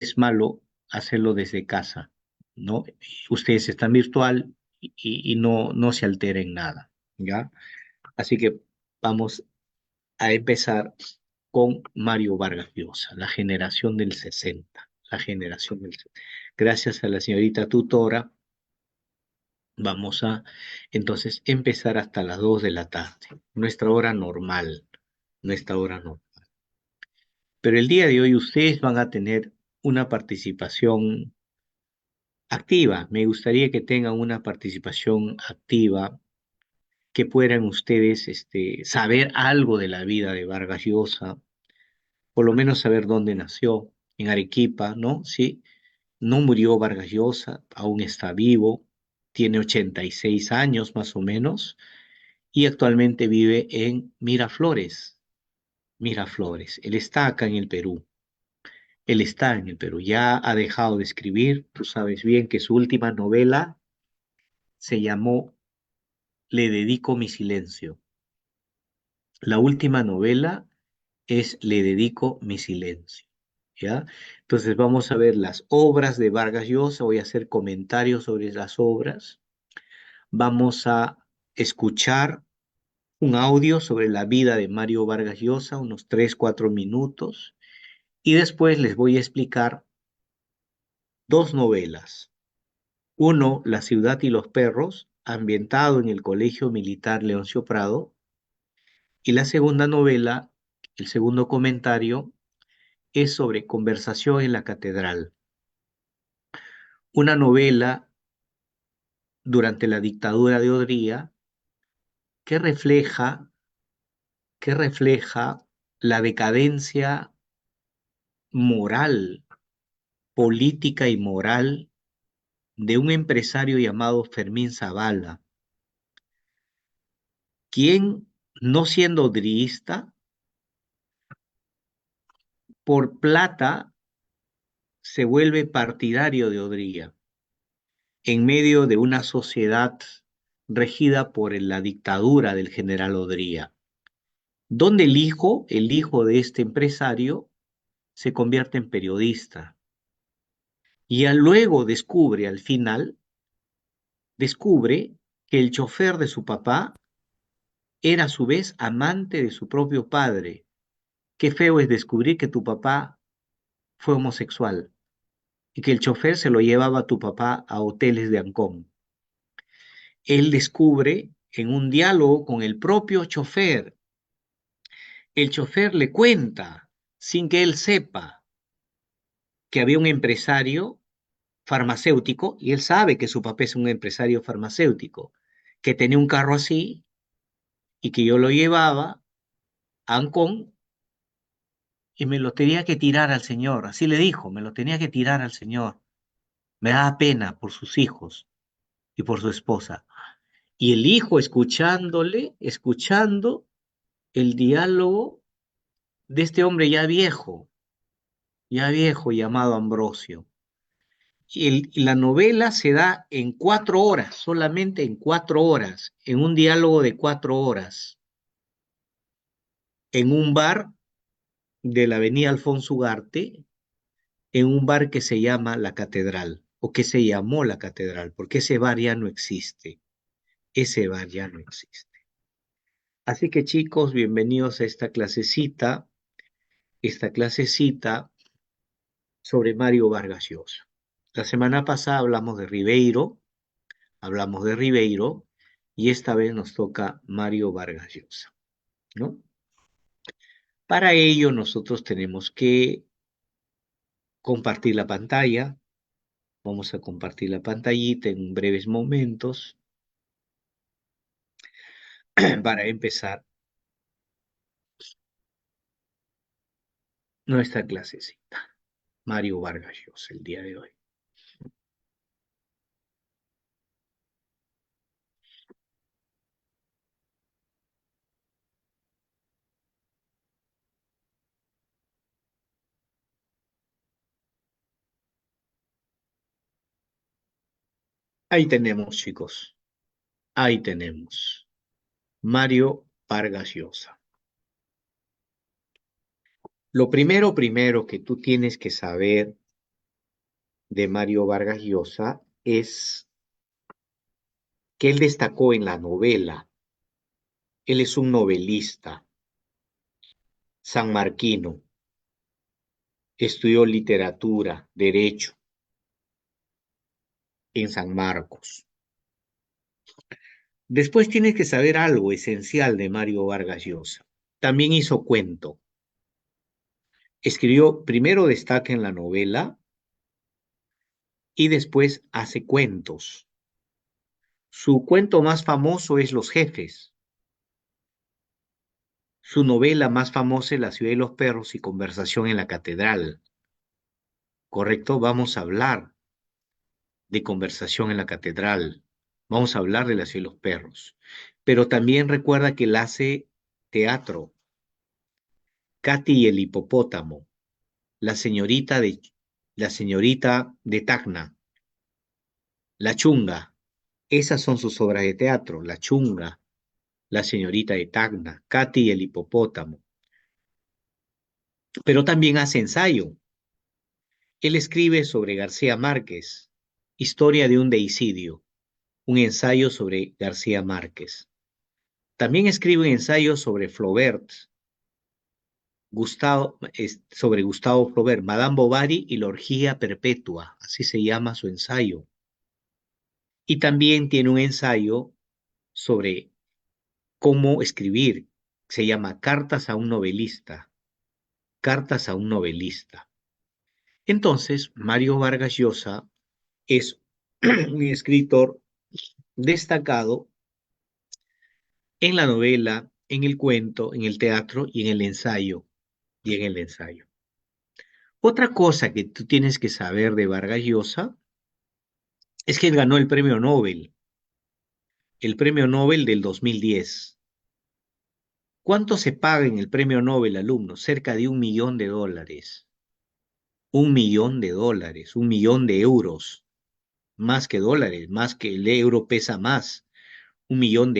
es malo hacerlo desde casa, ¿no? Ustedes están virtual y no se alteren nada, ¿ya? Así que vamos a empezar con Mario Vargas Llosa, la generación del 60, la generación del 60. Gracias a la señorita tutora, vamos a entonces empezar hasta las 2 de la tarde, nuestra hora normal, nuestra hora normal. Pero el día de hoy ustedes van a tener una participación activa. Me gustaría que tengan una participación activa, que puedan ustedes saber algo de la vida de Vargas Llosa, por lo menos saber dónde nació, en Arequipa, ¿no? Sí, no murió Vargas Llosa, aún está vivo, tiene 86 años más o menos, y actualmente vive en Miraflores. Miraflores, él está acá en el Perú. Él está en el Perú, ya ha dejado de escribir. Tú sabes bien que su última novela se llamó Le dedico mi silencio. La última novela es Le dedico mi silencio, ¿ya? Entonces vamos a ver las obras de Vargas Llosa, voy a hacer comentarios sobre las obras, vamos a escuchar un audio sobre la vida de Mario Vargas Llosa, unos 3, 4 minutos, y después les voy a explicar dos novelas. Uno, La ciudad y los perros, ambientado en el Colegio Militar Leoncio Prado, y la segunda novela, el segundo comentario, es sobre Conversación en la Catedral, una novela durante la dictadura de Odría que refleja, que refleja la decadencia moral, política y moral de un empresario llamado Fermín Zavala, quien, no siendo odriista, por plata se vuelve partidario de Odría en medio de una sociedad regida por la dictadura del general Odría, donde el hijo de este empresario, se convierte en periodista y luego descubre, al final, descubre que el chofer de su papá era a su vez amante de su propio padre. Qué feo es descubrir que tu papá fue homosexual y que el chofer se lo llevaba a tu papá a hoteles de Ancón. Él descubre en un diálogo con el propio chofer. El chofer le cuenta, sin que él sepa, que había un empresario farmacéutico, y él sabe que su papá es un empresario farmacéutico, que tenía un carro así y que yo lo llevaba a Ancón y me lo tenía que tirar al señor. Así le dijo, me lo tenía que tirar al señor. Me daba pena por sus hijos y por su esposa. Y el hijo escuchándole, escuchando el diálogo de este hombre ya viejo llamado Ambrosio. Y la novela se da en 4 horas, solamente en 4 horas, en un diálogo de 4 horas, en un bar de la avenida Alfonso Ugarte, en un bar que se llama La Catedral, o que se llamó La Catedral, porque ese bar ya no existe, ese bar ya no existe. Así que chicos, bienvenidos a esta clasecita sobre Mario Vargas Llosa. La semana pasada hablamos de Ribeiro, y esta vez nos toca Mario Vargas Llosa, ¿no? Para ello nosotros tenemos que compartir la pantalla. Vamos a compartir la pantallita en breves momentos para empezar nuestra clasecita. Mario Vargas Llosa, el día de hoy. Ahí tenemos, chicos. Ahí tenemos. Mario Vargas Llosa. Lo primero que tú tienes que saber de Mario Vargas Llosa es que él destacó en la novela. Él es un novelista sanmarquino, estudió literatura, derecho en San Marcos. Después tienes que saber algo esencial de Mario Vargas Llosa. También hizo cuento. Escribió, primero destaca en la novela y después hace cuentos. Su cuento más famoso es Los Jefes. Su novela más famosa es La ciudad de los perros y Conversación en la catedral. ¿Correcto? Vamos a hablar de Conversación en la catedral. Vamos a hablar de La ciudad de los perros. Pero también recuerda que él hace teatro. Katy y el hipopótamo. La señorita de, la señorita de Tacna. La chunga. Esas son sus obras de teatro. La chunga. La señorita de Tacna. Katy y el hipopótamo. Pero también hace ensayo. Él escribe sobre García Márquez, Historia de un deicidio, un ensayo sobre García Márquez. También escribe un ensayo sobre Flaubert, sobre Gustavo Flaubert, Madame Bovary y la orgía perpetua, así se llama su ensayo. Y también tiene un ensayo sobre cómo escribir, se llama Cartas a un novelista, Cartas a un novelista. Entonces, Mario Vargas Llosa es un escritor destacado en la novela, en el cuento, en el teatro y en el ensayo. Y en el ensayo. Otra cosa que tú tienes que saber de Vargas Llosa es que él ganó el premio Nobel del 2010. ¿Cuánto se paga en el premio Nobel, alumnos? Cerca de $1 millón. $1 millón, $1 millón, más que dólares, más que el euro pesa más, $1 millón.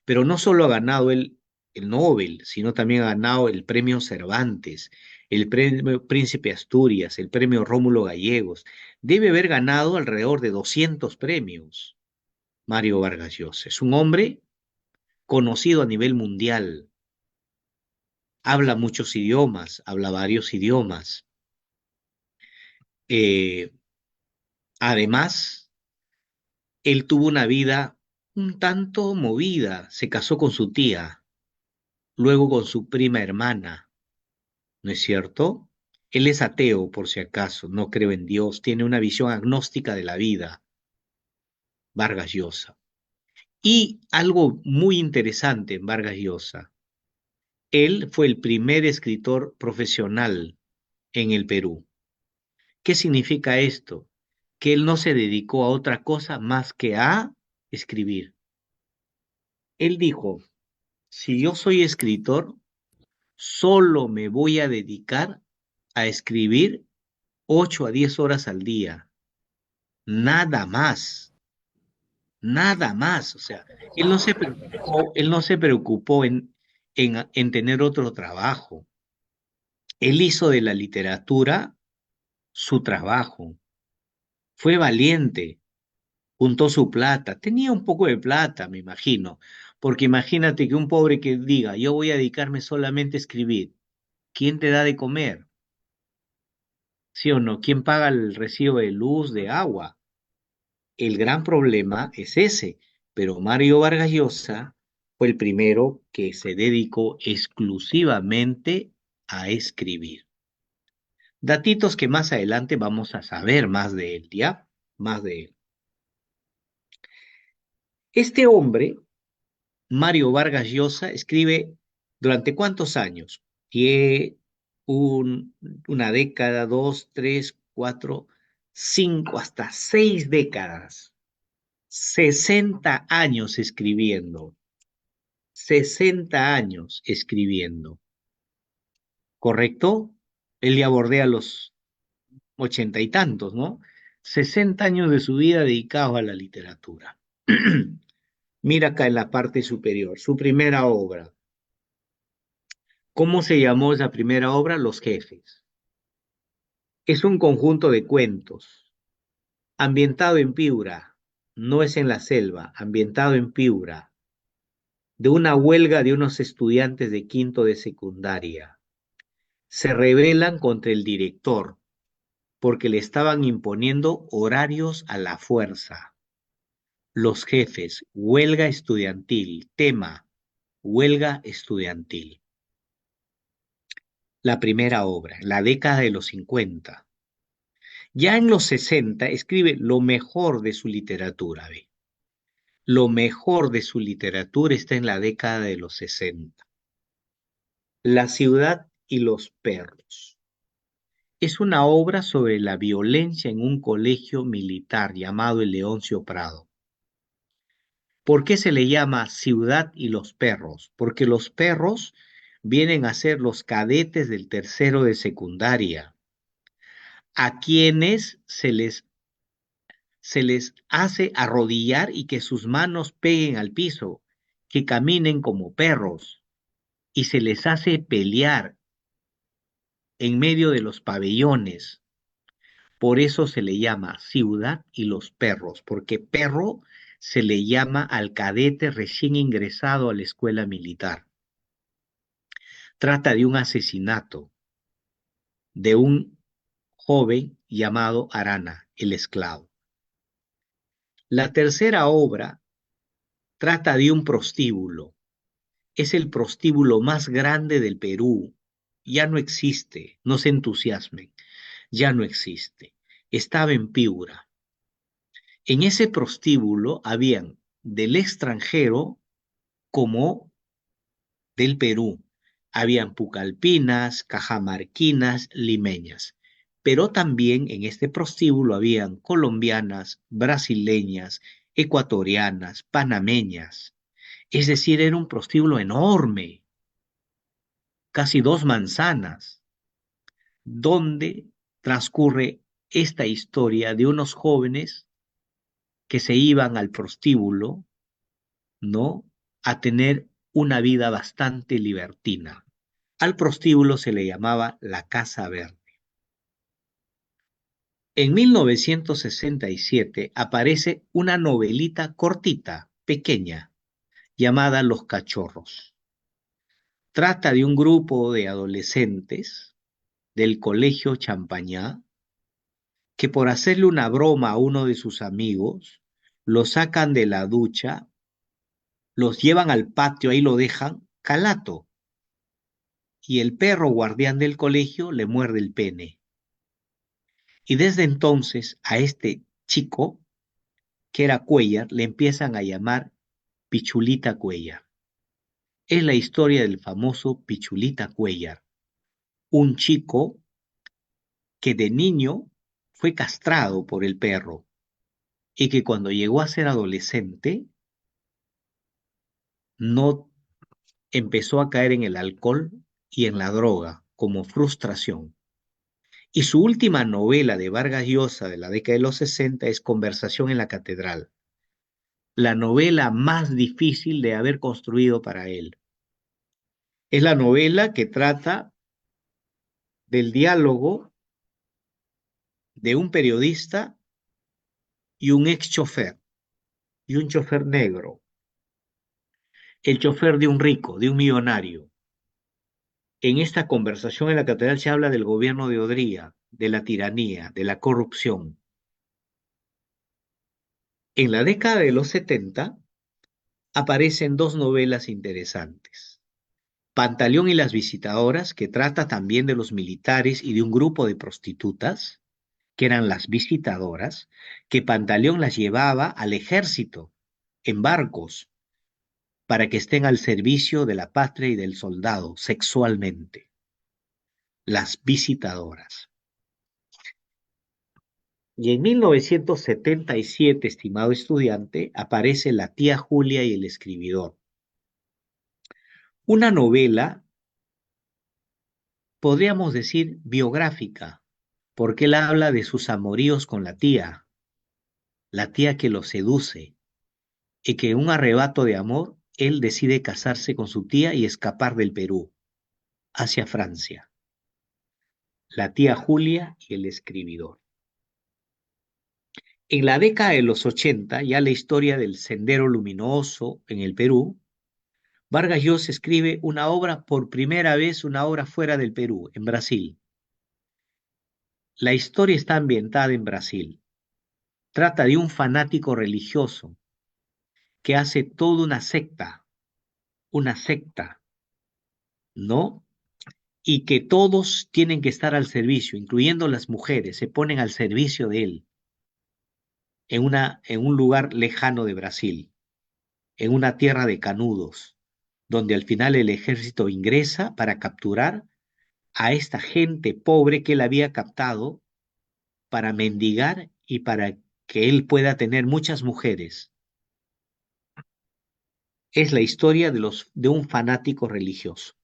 Pero no solo ha ganado el Nobel, sino también ha ganado el premio Cervantes, el premio Príncipe Asturias, el premio Rómulo Gallegos. Debe haber ganado alrededor de 200 premios, Mario Vargas Llosa. Es un hombre conocido a nivel mundial. Habla muchos idiomas, habla varios idiomas. Eh, Además, él tuvo una vida un tanto movida. Se casó con su tía, luego con su prima hermana. ¿No es cierto? Él es ateo, por si acaso, no creo en Dios, tiene una visión agnóstica de la vida, Vargas Llosa. Y algo muy interesante en Vargas Llosa, él fue el primer escritor profesional en el Perú. ¿Qué significa esto? Que él no se dedicó a otra cosa más que a escribir. Él dijo, si yo soy escritor, solo me voy a dedicar a escribir 8 a 10 horas al día. Nada más, nada más. O sea, él no se preocupó en tener otro trabajo. Él hizo de la literatura su trabajo. Fue valiente, juntó su plata. Tenía un poco de plata, me imagino. Porque imagínate que un pobre que diga, yo voy a dedicarme solamente a escribir. ¿Quién te da de comer? ¿Sí o no? ¿Quién paga el recibo de luz, de agua? El gran problema es ese, pero Mario Vargas Llosa fue el primero que se dedicó exclusivamente a escribir. Datitos que más adelante vamos a saber más de él, ¿ya? Más de él. Este hombre, Mario Vargas Llosa, escribe ¿durante cuántos años? Tiene una década, dos, tres, cuatro, cinco, hasta 6 décadas. 60 años escribiendo, 60 años escribiendo, ¿correcto? Él ya bordea los 80 y tantos, ¿no? 60 años de su vida dedicados a la literatura. Mira acá en la parte superior, su primera obra. ¿Cómo se llamó esa primera obra? Los Jefes. Es un conjunto de cuentos, ambientado en Piura, no es en la selva, ambientado en Piura, de una huelga de unos estudiantes de quinto de secundaria. Se rebelan contra el director porque le estaban imponiendo horarios a la fuerza. Los jefes, huelga estudiantil, tema, huelga estudiantil. La primera obra, la década de los 50. Ya en los 60 escribe lo mejor de su literatura, ¿ve? Lo mejor de su literatura está en la década de los 60. La ciudad y los perros. Es una obra sobre la violencia en un colegio militar llamado el Leoncio Prado. ¿Por qué se le llama Ciudad y los perros? Porque los perros vienen a ser los cadetes del tercero de secundaria, a quienes se les hace arrodillar y que sus manos peguen al piso, que caminen como perros, y se les hace pelear en medio de los pabellones. Por eso se le llama Ciudad y los perros, porque perro se le llama al cadete recién ingresado a la escuela militar. Trata de un asesinato de un joven llamado Arana, el esclavo. La tercera obra trata de un prostíbulo. Es el prostíbulo más grande del Perú. Ya no existe, no se entusiasmen, ya no existe. Estaba en Piura. En ese prostíbulo habían del extranjero como del Perú. Habían pucalpinas, cajamarquinas, limeñas, pero también en este prostíbulo habían colombianas, brasileñas, ecuatorianas, panameñas. Es decir, era un prostíbulo enorme, casi 2 manzanas, donde transcurre esta historia de unos jóvenes que se iban al prostíbulo, ¿no? A tener una vida bastante libertina. Al prostíbulo se le llamaba la Casa Verde. En 1967 aparece una novelita cortita, pequeña, llamada Los Cachorros. Trata de un grupo de adolescentes del colegio Champañá que por hacerle una broma a uno de sus amigos, lo sacan de la ducha, los llevan al patio, ahí lo dejan calato, y el perro guardián del colegio le muerde el pene. Y desde entonces a este chico, que era Cuellar, le empiezan a llamar Pichulita Cuellar. Es la historia del famoso Pichulita Cuellar, un chico que de niño fue castrado por el perro y que cuando llegó a ser adolescente no empezó a caer en el alcohol y en la droga como frustración. Y su última novela de Vargas Llosa de la década de los 60 es Conversación en la Catedral, la novela más difícil de haber construido para él. Es la novela que trata del diálogo de un periodista y un ex chofer, y un chofer negro, el chofer de un rico, de un millonario. En esta conversación en la catedral se habla del gobierno de Odría, de la tiranía, de la corrupción. En la década de los 70 aparecen dos novelas interesantes. Pantaleón y las visitadoras, que trata también de los militares y de un grupo de prostitutas, que eran las visitadoras, que Pantaleón las llevaba al ejército en barcos para que estén al servicio de la patria y del soldado sexualmente. Las visitadoras. Y en 1977, estimado estudiante, aparece La tía Julia y el escribidor. Una novela, podríamos decir, biográfica, porque él habla de sus amoríos con la tía que lo seduce, y que en un arrebato de amor, él decide casarse con su tía y escapar del Perú hacia Francia. la tía Julia y el escribidor. En la década de los 80, ya la historia del Sendero Luminoso en el Perú, Vargas Llosa escribe una obra, por primera vez una obra fuera del Perú, en Brasil. La historia está ambientada en Brasil. Trata de un fanático religioso que hace toda una secta, ¿no? Y que todos tienen que estar al servicio, incluyendo las mujeres, se ponen al servicio de él en un lugar lejano de Brasil, en una tierra de canudos, donde al final el ejército ingresa para capturar a esta gente pobre que él había captado para mendigar y para que él pueda tener muchas mujeres. Es la historia de un fanático religioso.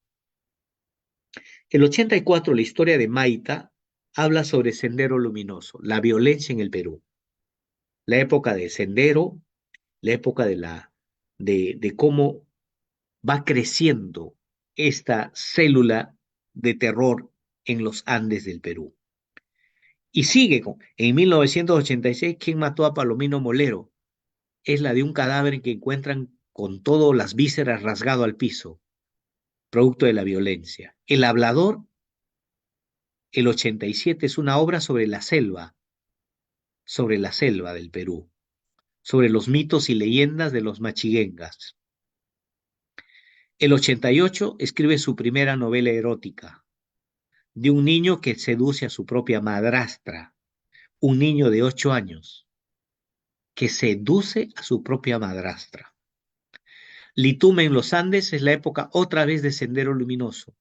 El 84, la historia de Maita, habla sobre Sendero Luminoso, la violencia en el Perú, la época de Sendero, la época de cómo va creciendo esta célula de terror en los Andes del Perú. Y sigue en 1986, ¿quién mató a Palomino Molero? Es la de un cadáver que encuentran con todas las vísceras rasgado al piso, producto de la violencia. El hablador, el 87, es una obra sobre la selva del Perú, sobre los mitos y leyendas de los machiguengas. El 88 escribe su primera novela erótica, de un niño que seduce a su propia madrastra, un niño de 8 años, que seduce a su propia madrastra. Litume en los Andes es la época otra vez de Sendero Luminoso,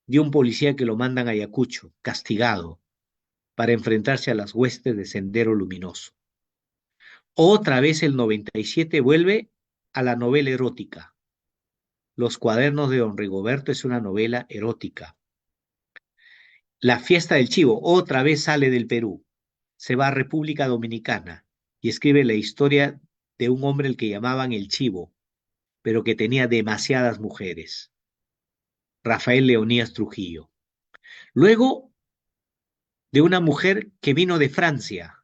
de un policía que lo mandan a Ayacucho, castigado, para enfrentarse a las huestes de Sendero Luminoso. Otra vez el 97 vuelve a la novela erótica. Los cuadernos de don Rigoberto es una novela erótica. La fiesta del chivo otra vez sale del Perú, se va a República Dominicana y escribe la historia de un hombre al que llamaban el chivo, pero que tenía demasiadas mujeres. Rafael Leonías Trujillo. Luego de una mujer que vino de Francia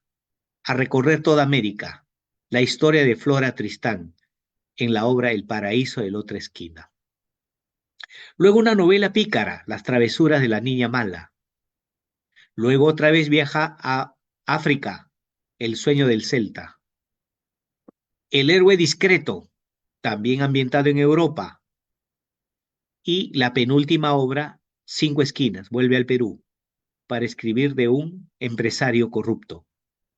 a recorrer toda América, la historia de Flora Tristán en la obra El paraíso de la otra esquina. Luego una novela pícara, Las travesuras de la niña mala. Luego otra vez viaja a África, El sueño del celta. El héroe discreto, también ambientado en Europa. Y la penúltima obra, Cinco esquinas, vuelve al Perú para escribir de un empresario corrupto.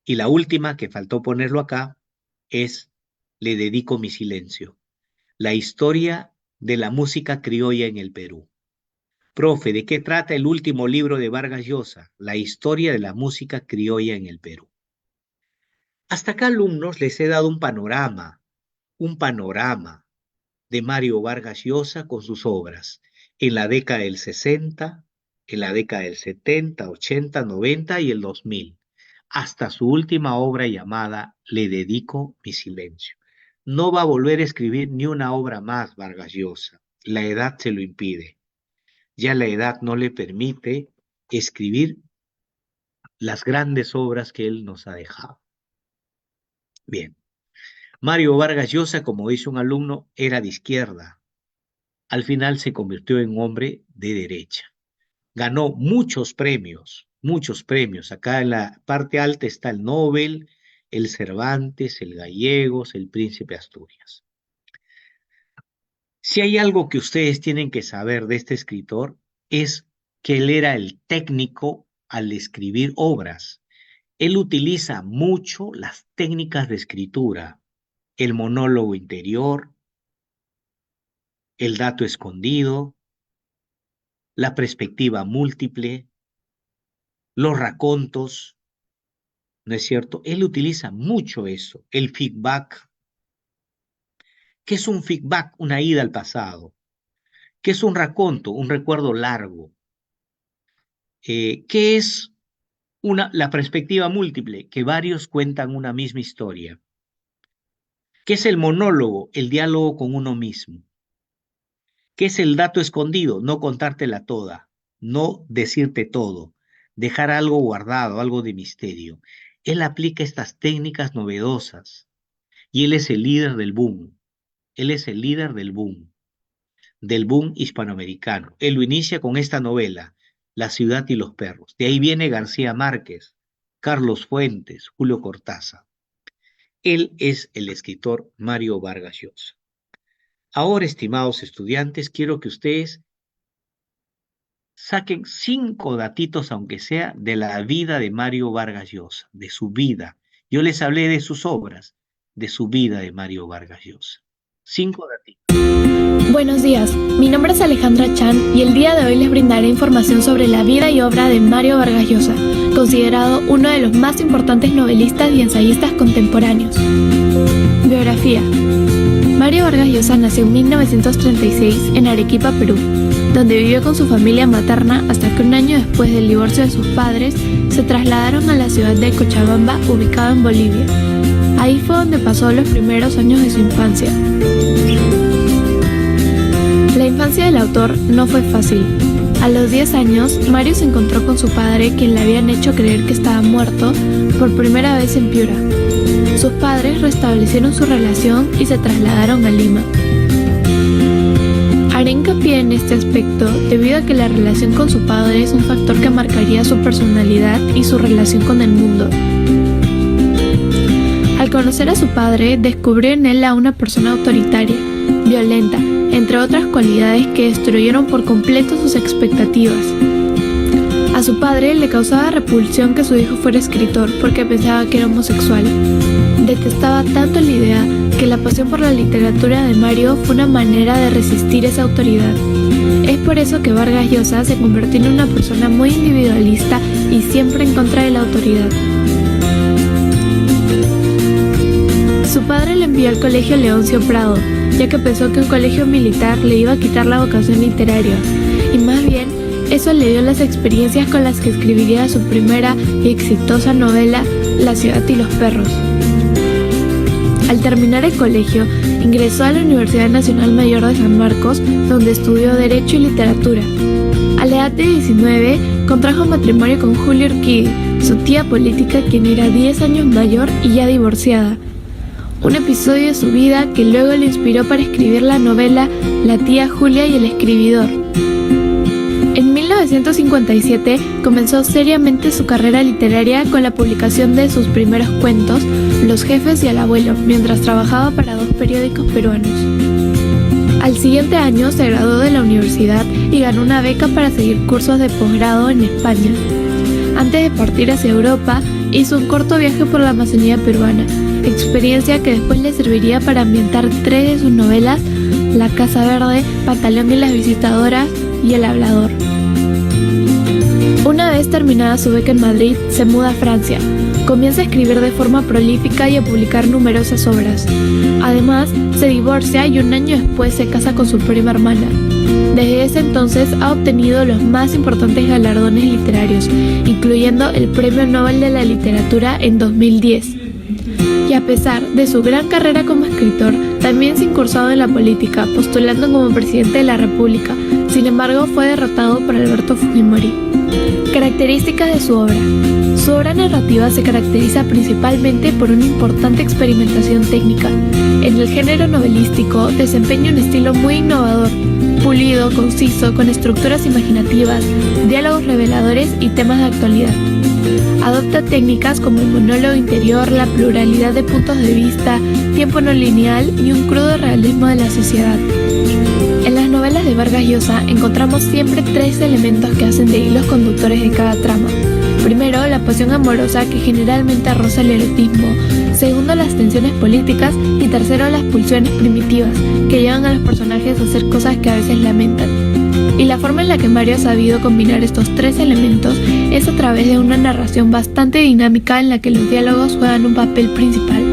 Y la última, que faltó ponerlo acá, es Le dedico mi silencio, la historia de la música criolla en el Perú. Profe, ¿de qué trata el último libro de Vargas Llosa? La historia de la música criolla en el Perú. Hasta acá, alumnos, les he dado un panorama de Mario Vargas Llosa con sus obras en la década del 60, en la década del 70, 80, 90 y el 2000, hasta su última obra llamada Le dedico mi silencio. No va a volver a escribir ni una obra más Vargas Llosa. La edad se lo impide. Ya la edad no le permite escribir las grandes obras que él nos ha dejado. Bien, Mario Vargas Llosa, como dice un alumno, era de izquierda. Al final se convirtió en un hombre de derecha. Ganó muchos premios, muchos premios. Acá en la parte alta está el Nobel, el Cervantes, el Gallegos, el Príncipe Asturias. Si hay algo que ustedes tienen que saber de este escritor, es que él era el técnico al escribir obras. Él utiliza mucho las técnicas de escritura, el monólogo interior, el dato escondido, la perspectiva múltiple, los racontos, ¿no es cierto? Él utiliza mucho eso, el feedback. ¿Qué es un feedback? Una ida al pasado. ¿Qué es un raconto? Un recuerdo largo. ¿Qué es la perspectiva múltiple? Que varios cuentan una misma historia. ¿Qué es el monólogo? El diálogo con uno mismo. ¿Qué es el dato escondido? No contártela toda, no decirte todo, dejar algo guardado, algo de misterio. Él aplica estas técnicas novedosas y él es el líder del boom. Él es el líder del boom hispanoamericano. Él lo inicia con esta novela, La ciudad y los perros. De ahí viene García Márquez, Carlos Fuentes, Julio Cortázar. Él es el escritor Mario Vargas Llosa. Ahora, estimados estudiantes, quiero que ustedes saquen 5 datitos, aunque sea, de la vida de Mario Vargas Llosa, de su vida. Yo les hablé de sus obras, de su vida de Mario Vargas Llosa. 5 datitos. Buenos días, mi nombre es Alejandra Chan y el día de hoy les brindaré información sobre la vida y obra de Mario Vargas Llosa, considerado uno de los más importantes novelistas y ensayistas contemporáneos. Biografía. Mario Vargas Llosa nació en 1936 en Arequipa, Perú, donde vivió con su familia materna hasta que un año después del divorcio de sus padres se trasladaron a la ciudad de Cochabamba, ubicada en Bolivia. Ahí fue donde pasó los primeros años de su infancia. La infancia del autor no fue fácil. A los 10 años, Mario se encontró con su padre, quien le habían hecho creer que estaba muerto por primera vez en Piura. Sus padres restablecieron su relación y se trasladaron a Lima. Haré hincapié en este aspecto debido a que la relación con su padre es un factor que marcaría su personalidad y su relación con el mundo. Al conocer a su padre, descubrió en él a una persona autoritaria, violenta, entre otras cualidades que destruyeron por completo sus expectativas. A su padre le causaba repulsión que su hijo fuera escritor porque pensaba que era homosexual. Detestaba tanto la idea que la pasión por la literatura de Mario fue una manera de resistir esa autoridad. Es por eso que Vargas Llosa se convirtió en una persona muy individualista y siempre en contra de la autoridad. Su padre le envió al colegio Leoncio Prado, ya que pensó que un colegio militar le iba a quitar la vocación literaria, y más bien eso le dio las experiencias con las que escribiría su primera y exitosa novela, La ciudad y los perros. Al terminar el colegio, ingresó a la Universidad Nacional Mayor de San Marcos, donde estudió Derecho y Literatura. A la edad de 19, contrajo matrimonio con Julia Urquidi, su tía política, quien era 10 años mayor y ya divorciada. Un episodio de su vida que luego le inspiró para escribir la novela La tía Julia y el escribidor. En 1957 comenzó seriamente su carrera literaria con la publicación de sus primeros cuentos, Los jefes y el abuelo, mientras trabajaba para 2 periódicos peruanos. Al siguiente año se graduó de la universidad y ganó una beca para seguir cursos de posgrado en España. Antes de partir hacia Europa, hizo un corto viaje por la Amazonía peruana, experiencia que después le serviría para ambientar 3 de sus novelas, La Casa Verde, Pantaleón y las visitadoras y El hablador. Una vez terminada su beca en Madrid, se muda a Francia. Comienza a escribir de forma prolífica y a publicar numerosas obras. Además, se divorcia y un año después se casa con su prima hermana. Desde ese entonces ha obtenido los más importantes galardones literarios, incluyendo el Premio Nobel de la Literatura en 2010. Y a pesar de su gran carrera como escritor, también se incursó en la política, postulando como presidente de la República. Sin embargo, fue derrotado por Alberto Fujimori. Características de su obra. Su obra narrativa se caracteriza principalmente por una importante experimentación técnica. En el género novelístico desempeña un estilo muy innovador, pulido, conciso, con estructuras imaginativas, diálogos reveladores y temas de actualidad. Adopta técnicas como el monólogo interior, la pluralidad de puntos de vista, tiempo no lineal y un crudo realismo de la sociedad. En las novelas de Vargas Llosa encontramos siempre 3 elementos que hacen de hilos conductores de cada trama. Primero, la pasión amorosa, que generalmente roza el erotismo. Segundo, las tensiones políticas. Y tercero, las pulsiones primitivas, que llevan a los personajes a hacer cosas que a veces lamentan. Y la forma en la que Mario ha sabido combinar estos 3 elementos es a través de una narración bastante dinámica en la que los diálogos juegan un papel principal.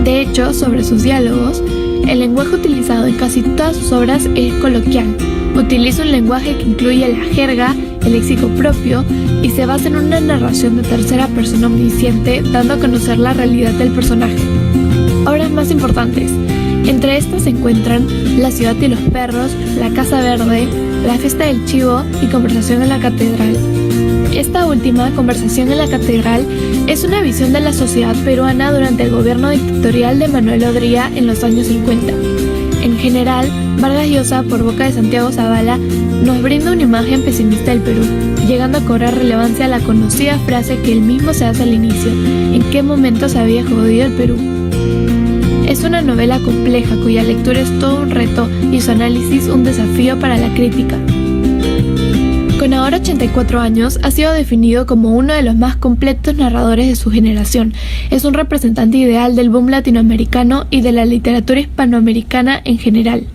De hecho, sobre sus diálogos, el lenguaje utilizado en casi todas sus obras es coloquial. Utiliza un lenguaje que incluye la jerga, el léxico propio y se basa en una narración de tercera persona omnisciente, dando a conocer la realidad del personaje. Obras más importantes. Entre estas se encuentran La ciudad y los perros, La Casa Verde, La fiesta del chivo y Conversación en la catedral. Esta última conversación en la catedral es una visión de la sociedad peruana durante el gobierno dictatorial de Manuel Odría en los años 50. En general, Vargas Llosa, por boca de Santiago Zavala, nos brinda una imagen pesimista del Perú, llegando a cobrar relevancia la conocida frase que él mismo se hace al inicio: ¿en qué momento se había jodido el Perú? Es una novela compleja cuya lectura es todo un reto y su análisis un desafío para la crítica. Con ahora 84 años, ha sido definido como uno de los más completos narradores de su generación. Es un representante ideal del boom latinoamericano y de la literatura hispanoamericana en general.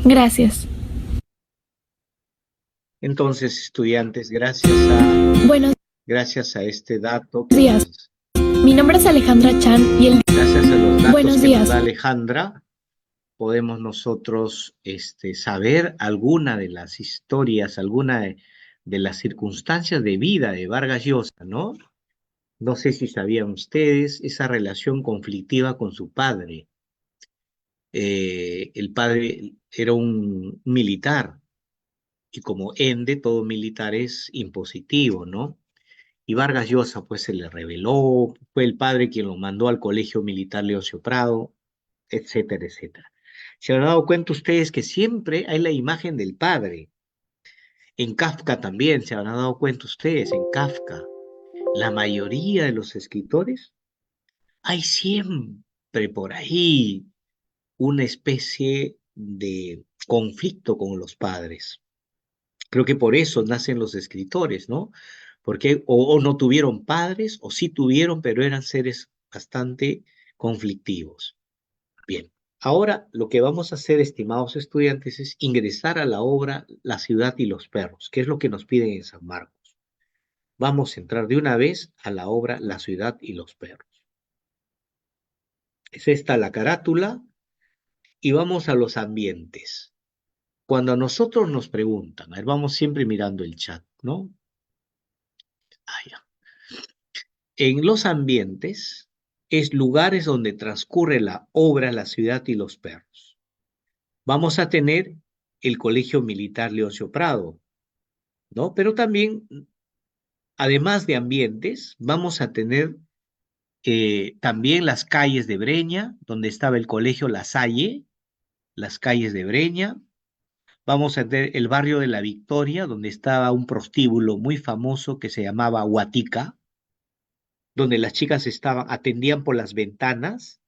Gracias. Entonces, estudiantes, Buenos gracias a este dato que días. Mi nombre es Alejandra Chan y gracias a los datos Buenos que días. nos da Alejandra, podemos nosotros saber alguna de las historias, alguna de las circunstancias de vida de Vargas Llosa, ¿no? No sé si sabían ustedes esa relación conflictiva con su padre. El padre era un militar y como ende todo militar es impositivo, ¿no? Y Vargas Llosa pues se le rebeló, fue el padre quien lo mandó al Colegio Militar Leoncio Prado, etcétera, etcétera. Se han dado cuenta ustedes que siempre hay la imagen del padre. En Kafka también se han dado cuenta ustedes, en Kafka, la mayoría de los escritores, hay siempre por ahí una especie de conflicto con los padres. Creo que por eso nacen los escritores, ¿no? Porque o no tuvieron padres, o sí tuvieron, pero eran seres bastante conflictivos. Bien, ahora lo que vamos a hacer, estimados estudiantes, es ingresar a la obra La ciudad y los perros, que es lo que nos piden en San Marcos. Vamos a entrar de una vez a la obra La ciudad y los perros. Es esta la carátula y vamos a los ambientes. Cuando a nosotros nos preguntan, a ver, vamos siempre mirando el chat, ¿no? Ya. En los ambientes es lugares donde transcurre la obra La ciudad y los perros. Vamos a tener el Colegio Militar Leoncio Prado, ¿no? Pero también, además de ambientes, vamos a tener también las calles de Breña, donde estaba el Colegio La Salle, las calles de Breña. Vamos a tener el barrio de La Victoria, donde estaba un prostíbulo muy famoso que se llamaba Huatica, donde las chicas atendían por las ventanas,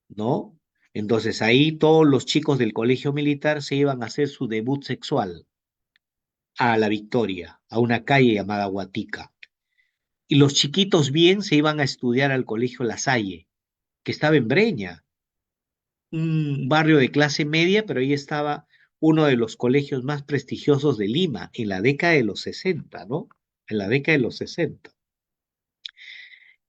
¿no? Entonces ahí todos los chicos del colegio militar se iban a hacer su debut sexual a La Victoria, a una calle llamada Huatica. Y los chiquitos bien se iban a estudiar al colegio La Salle, que estaba en Breña, un barrio de clase media, pero ahí estaba uno de los colegios más prestigiosos de Lima en la década de los 60, ¿no? En la década de los 60.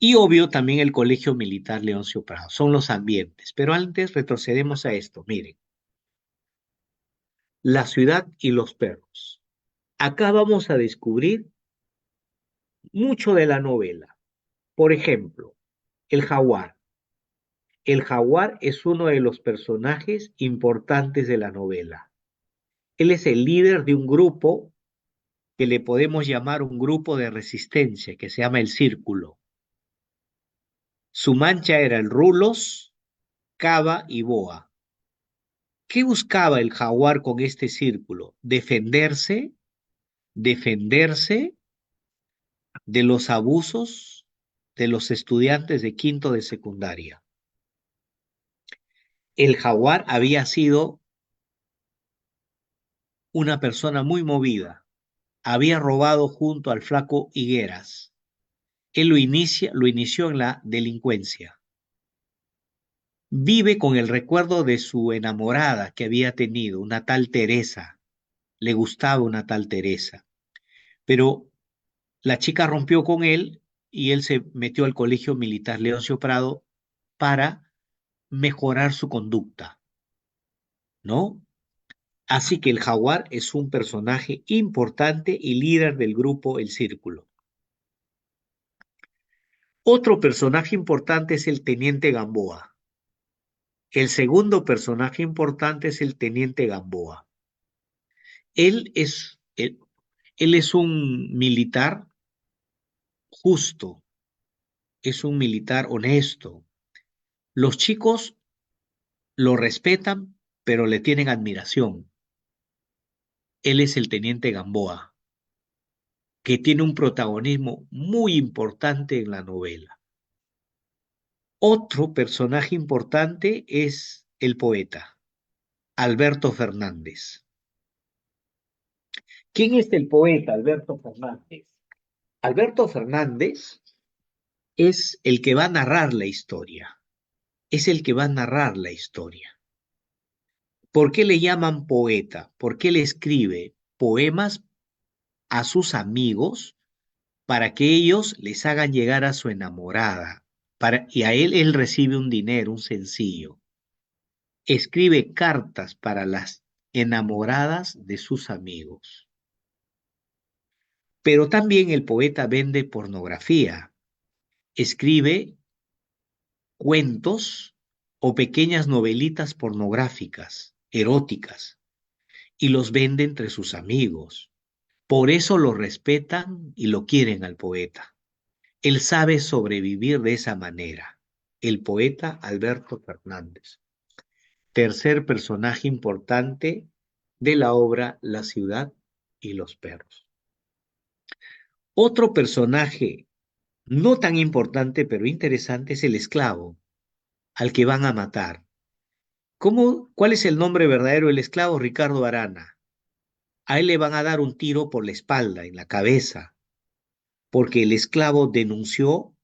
Y obvio también el Colegio Militar Leoncio Prado, son los ambientes. Pero antes retrocedemos a esto, miren. La ciudad y los perros. Acá vamos a descubrir mucho de la novela. Por ejemplo, el jaguar. El jaguar es uno de los personajes importantes de la novela. Él es el líder de un grupo que le podemos llamar un grupo de resistencia, que se llama el Círculo. Su mancha era el rulos, cava y boa. ¿Qué buscaba el jaguar con este círculo? Defenderse de los abusos de los estudiantes de quinto de secundaria. El jaguar había sido una persona muy movida, había robado junto al flaco Higueras. Él lo inició en la delincuencia. Vive con el recuerdo de su enamorada que había tenido, una tal Teresa. Le gustaba una tal Teresa. Pero la chica rompió con él y él se metió al Colegio Militar Leoncio Prado para mejorar su conducta, ¿no? Así que el jaguar es un personaje importante y líder del grupo El Círculo. Otro personaje importante es el Teniente Gamboa. El segundo personaje importante es el Teniente Gamboa. Él es un militar justo, es un militar honesto. Los chicos lo respetan, pero le tienen admiración. Él es el teniente Gamboa, que tiene un protagonismo muy importante en la novela. Otro personaje importante es el poeta, Alberto Fernández. ¿Quién es el poeta Alberto Fernández? Alberto Fernández es el que va a narrar la historia, es el que va a narrar la historia. ¿Por qué le llaman poeta? Porque él escribe poemas a sus amigos para que ellos les hagan llegar a su enamorada, y a él recibe un dinero, un sencillo. Escribe cartas para las enamoradas de sus amigos. Pero también el poeta vende pornografía, escribe cuentos o pequeñas novelitas pornográficas, eróticas, y los vende entre sus amigos. Por eso lo respetan y lo quieren al poeta. Él sabe sobrevivir de esa manera. El poeta Alberto Fernández. Tercer personaje importante de la obra La ciudad y los perros. Otro personaje no tan importante pero interesante es el esclavo al que van a matar. ¿Cuál es el nombre verdadero del esclavo? Ricardo Arana. A él le van a dar un tiro por la espalda, en la cabeza, porque el esclavo denunció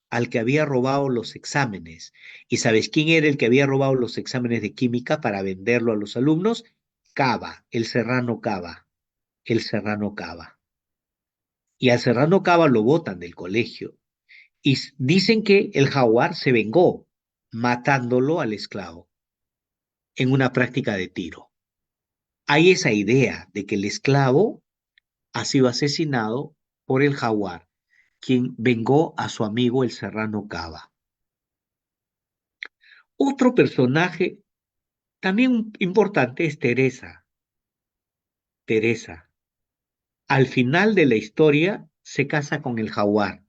al que había robado los exámenes. ¿Y sabes quién era el que había robado los exámenes de química para venderlo a los alumnos? Cava, el Serrano Cava, el Serrano Cava. Y al Serrano Cava lo botan del colegio. Y dicen que el jaguar se vengó matándolo al esclavo en una práctica de tiro. Hay esa idea de que el esclavo ha sido asesinado por el jaguar, quien vengó a su amigo el Serrano Cava. Otro personaje también importante es Teresa. Teresa, al final de la historia, se casa con el jaguar.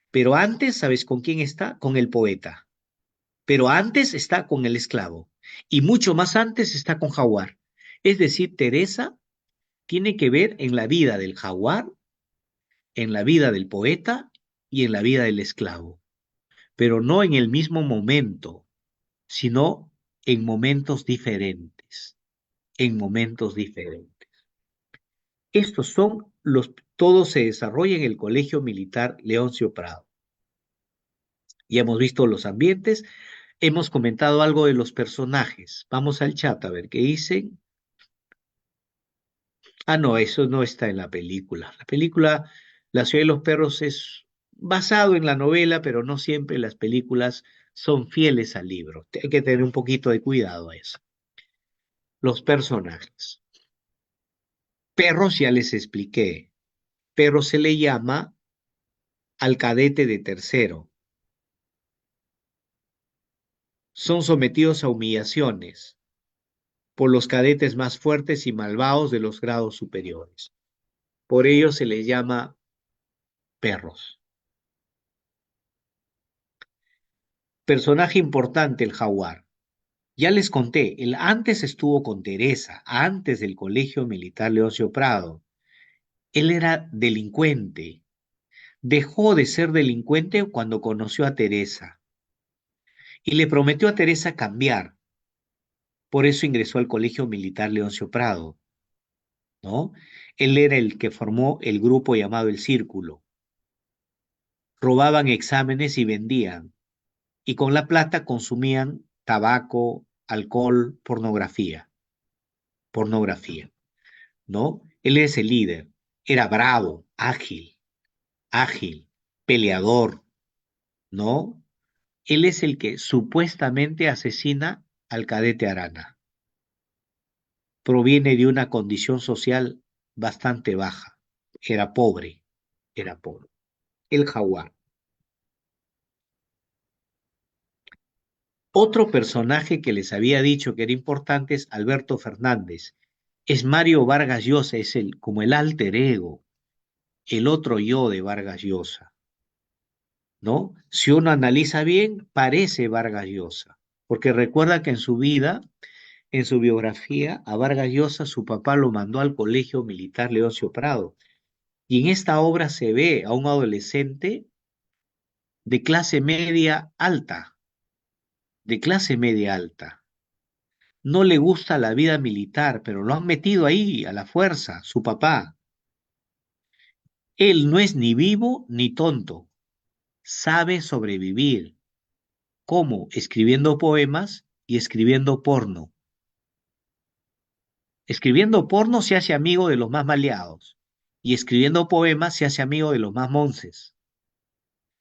Pero antes, ¿sabes con quién está? Con el poeta. Pero antes está con el esclavo. Y mucho más antes está con jaguar. Es decir, Teresa tiene que ver en la vida del jaguar, en la vida del poeta y en la vida del esclavo. Pero no en el mismo momento, sino en momentos diferentes. En momentos diferentes. Estos son todo se desarrolla en el Colegio Militar Leoncio Prado. Ya hemos visto los ambientes, hemos comentado algo de los personajes. Vamos al chat a ver qué dicen. Ah, no, eso no está en la película. La película La ciudad de los perros es basado en la novela, pero no siempre las películas son fieles al libro. Hay que tener un poquito de cuidado a eso. Los personajes. Perros ya les expliqué. Perro se le llama al cadete de tercero. Son sometidos a humillaciones por los cadetes más fuertes y malvados de los grados superiores. Por ello se les llama perros. Personaje importante, el jaguar. Ya les conté, él antes estuvo con Teresa, antes del Colegio Militar Leoncio Prado. Él era delincuente. Dejó de ser delincuente cuando conoció a Teresa y le prometió a Teresa cambiar. Por eso ingresó al Colegio Militar Leoncio Prado, ¿no? Él era el que formó el grupo llamado El Círculo. Robaban exámenes y vendían, y con la plata consumían tabaco, alcohol, pornografía, ¿no? Él es el líder, era bravo, ágil, peleador, ¿no? Él es el que supuestamente asesina al cadete Arana. Proviene de una condición social bastante baja, era pobre, era pobre. El jaguar. Otro personaje que les había dicho que era importante es Alberto Fernández. Es Mario Vargas Llosa, es como el alter ego, el otro yo de Vargas Llosa. ¿no? Si uno analiza bien, parece Vargas Llosa, porque recuerda que en su vida, en su biografía, a Vargas Llosa su papá lo mandó al Colegio Militar Leoncio Prado. Y en esta obra se ve a un adolescente de clase media alta, de clase media alta. No le gusta la vida militar, pero lo han metido ahí a la fuerza, su papá. Él no es ni vivo ni tonto, sabe sobrevivir. ¿Cómo? Escribiendo poemas y escribiendo porno. Escribiendo porno se hace amigo de los más maleados y escribiendo poemas se hace amigo de los más monces.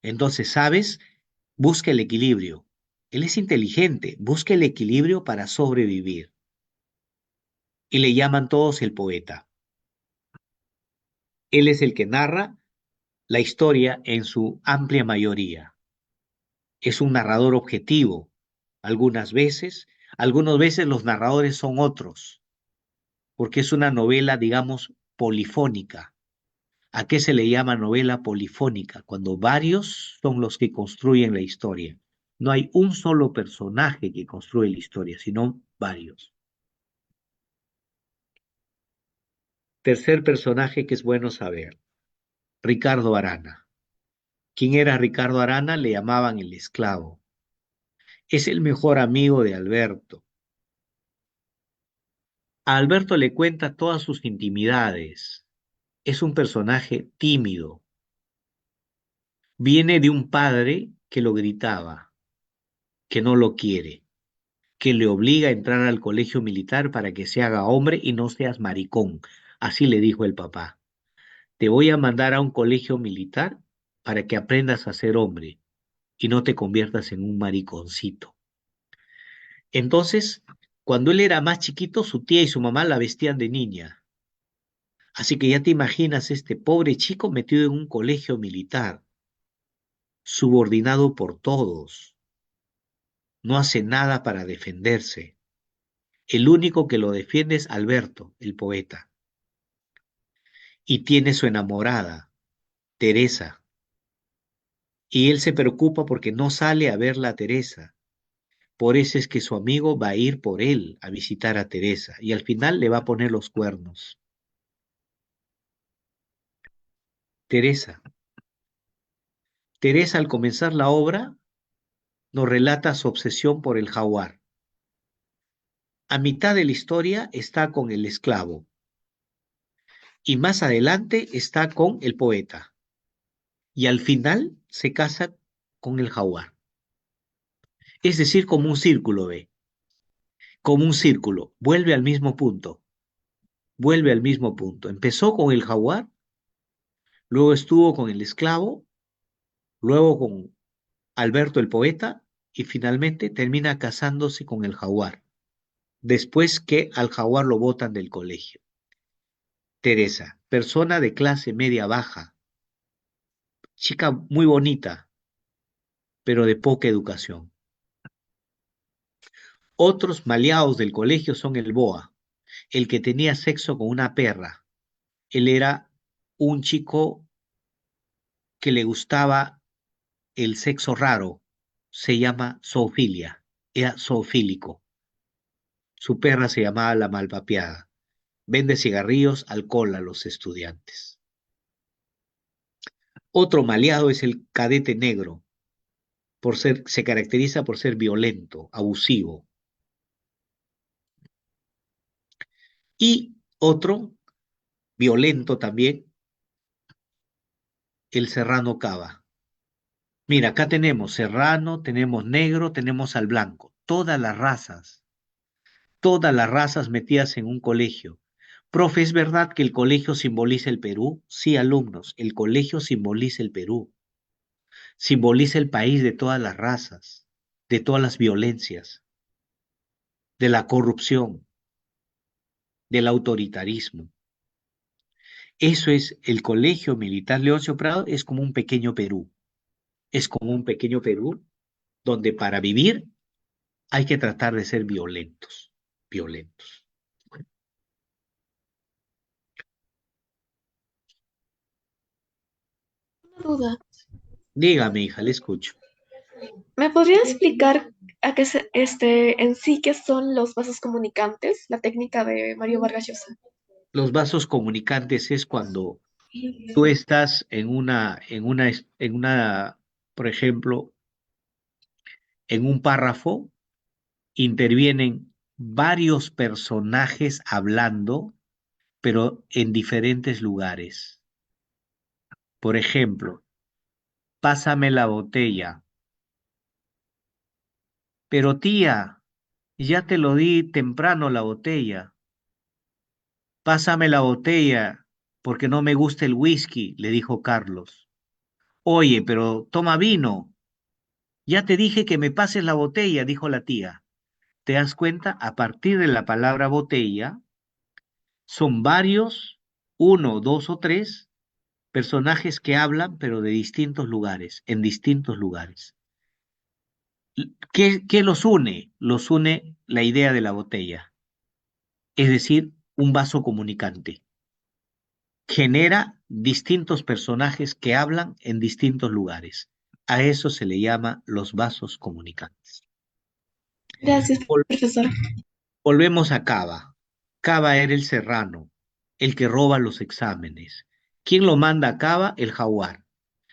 Entonces, ¿sabes? Busca el equilibrio. Él es inteligente, busca el equilibrio para sobrevivir. Y le llaman todos el poeta. Él es el que narra la historia en su amplia mayoría. Es un narrador objetivo. Algunas veces los narradores son otros, porque es una novela, digamos, polifónica. ¿A qué se le llama novela polifónica? Cuando varios son los que construyen la historia. No hay un solo personaje que construye la historia, sino varios. Tercer personaje que es bueno saber, Ricardo Arana. ¿Quién era Ricardo Arana? Le llamaban el esclavo. Es el mejor amigo de Alberto. A Alberto le cuenta todas sus intimidades. Es un personaje tímido. Viene de un padre que lo gritaba, que no lo quiere, que le obliga a entrar al colegio militar para que se haga hombre y no seas maricón. Así le dijo el papá. Te voy a mandar a un colegio militar para que aprendas a ser hombre y no te conviertas en un mariconcito. Entonces, cuando él era más chiquito, su tía y su mamá la vestían de niña. Así que ya te imaginas este pobre chico metido en un colegio militar, subordinado por todos. No hace nada para defenderse. El único que lo defiende es Alberto, el poeta. Y tiene su enamorada, Teresa. Y él se preocupa porque no sale a verla a Teresa. Por eso es que su amigo va a ir por él a visitar a Teresa y al final le va a poner los cuernos. Teresa. Teresa al comenzar la obra nos relata su obsesión por el jaguar. A mitad de la historia está con el esclavo y más adelante está con el poeta y al final se casa con el jaguar. Es decir, como un círculo, ve, como un círculo, vuelve al mismo punto, vuelve al mismo punto. Empezó con el jaguar, luego estuvo con el esclavo, luego con Alberto el poeta y finalmente termina casándose con el jaguar, después que al jaguar lo botan del colegio. Teresa, persona de clase media baja, chica muy bonita, pero de poca educación. Otros maleados del colegio son el Boa, el que tenía sexo con una perra. Él era un chico que le gustaba el sexo raro, se llama zoofilia, era zoofílico. Su perra se llamaba la malvapeada. Vende cigarrillos, alcohol a los estudiantes. Otro maleado es el cadete negro, se caracteriza por ser violento, abusivo. Y otro, violento también, el serrano cava. Mira, acá tenemos serrano, tenemos negro, tenemos al blanco, todas las razas metidas en un colegio. Profe, ¿es verdad que el colegio simboliza el Perú? Sí, alumnos, el colegio simboliza el Perú, simboliza el país de todas las razas, de todas las violencias, de la corrupción, del autoritarismo. Eso es el Colegio Militar Leoncio Prado, es como un pequeño Perú, es como un pequeño Perú donde para vivir hay que tratar de ser violentos, violentos. Una duda. Dígame, hija, le escucho. ¿Me podría explicar en sí qué son los vasos comunicantes, la técnica de Mario Vargas Llosa? Los vasos comunicantes es cuando tú estás por ejemplo, en un párrafo, intervienen varios personajes hablando, pero en diferentes lugares. Por ejemplo, pásame la botella. Pero tía, ya te lo di temprano la botella. Pásame la botella, porque no me gusta el whisky, le dijo Carlos. Oye, pero toma vino. Ya te dije que me pases la botella, dijo la tía. ¿Te das cuenta? A partir de la palabra botella, son varios, uno, dos o tres personajes que hablan, pero de distintos lugares, en distintos lugares. ¿Qué los une? Los une la idea de la botella, es decir, un vaso comunicante. Genera distintos personajes que hablan en distintos lugares. A eso se le llama los vasos comunicantes. Gracias, Vol- profesor. Volvemos a Cava. Cava era el serrano, el que roba los exámenes. ¿Quién lo manda a Cava? El jaguar.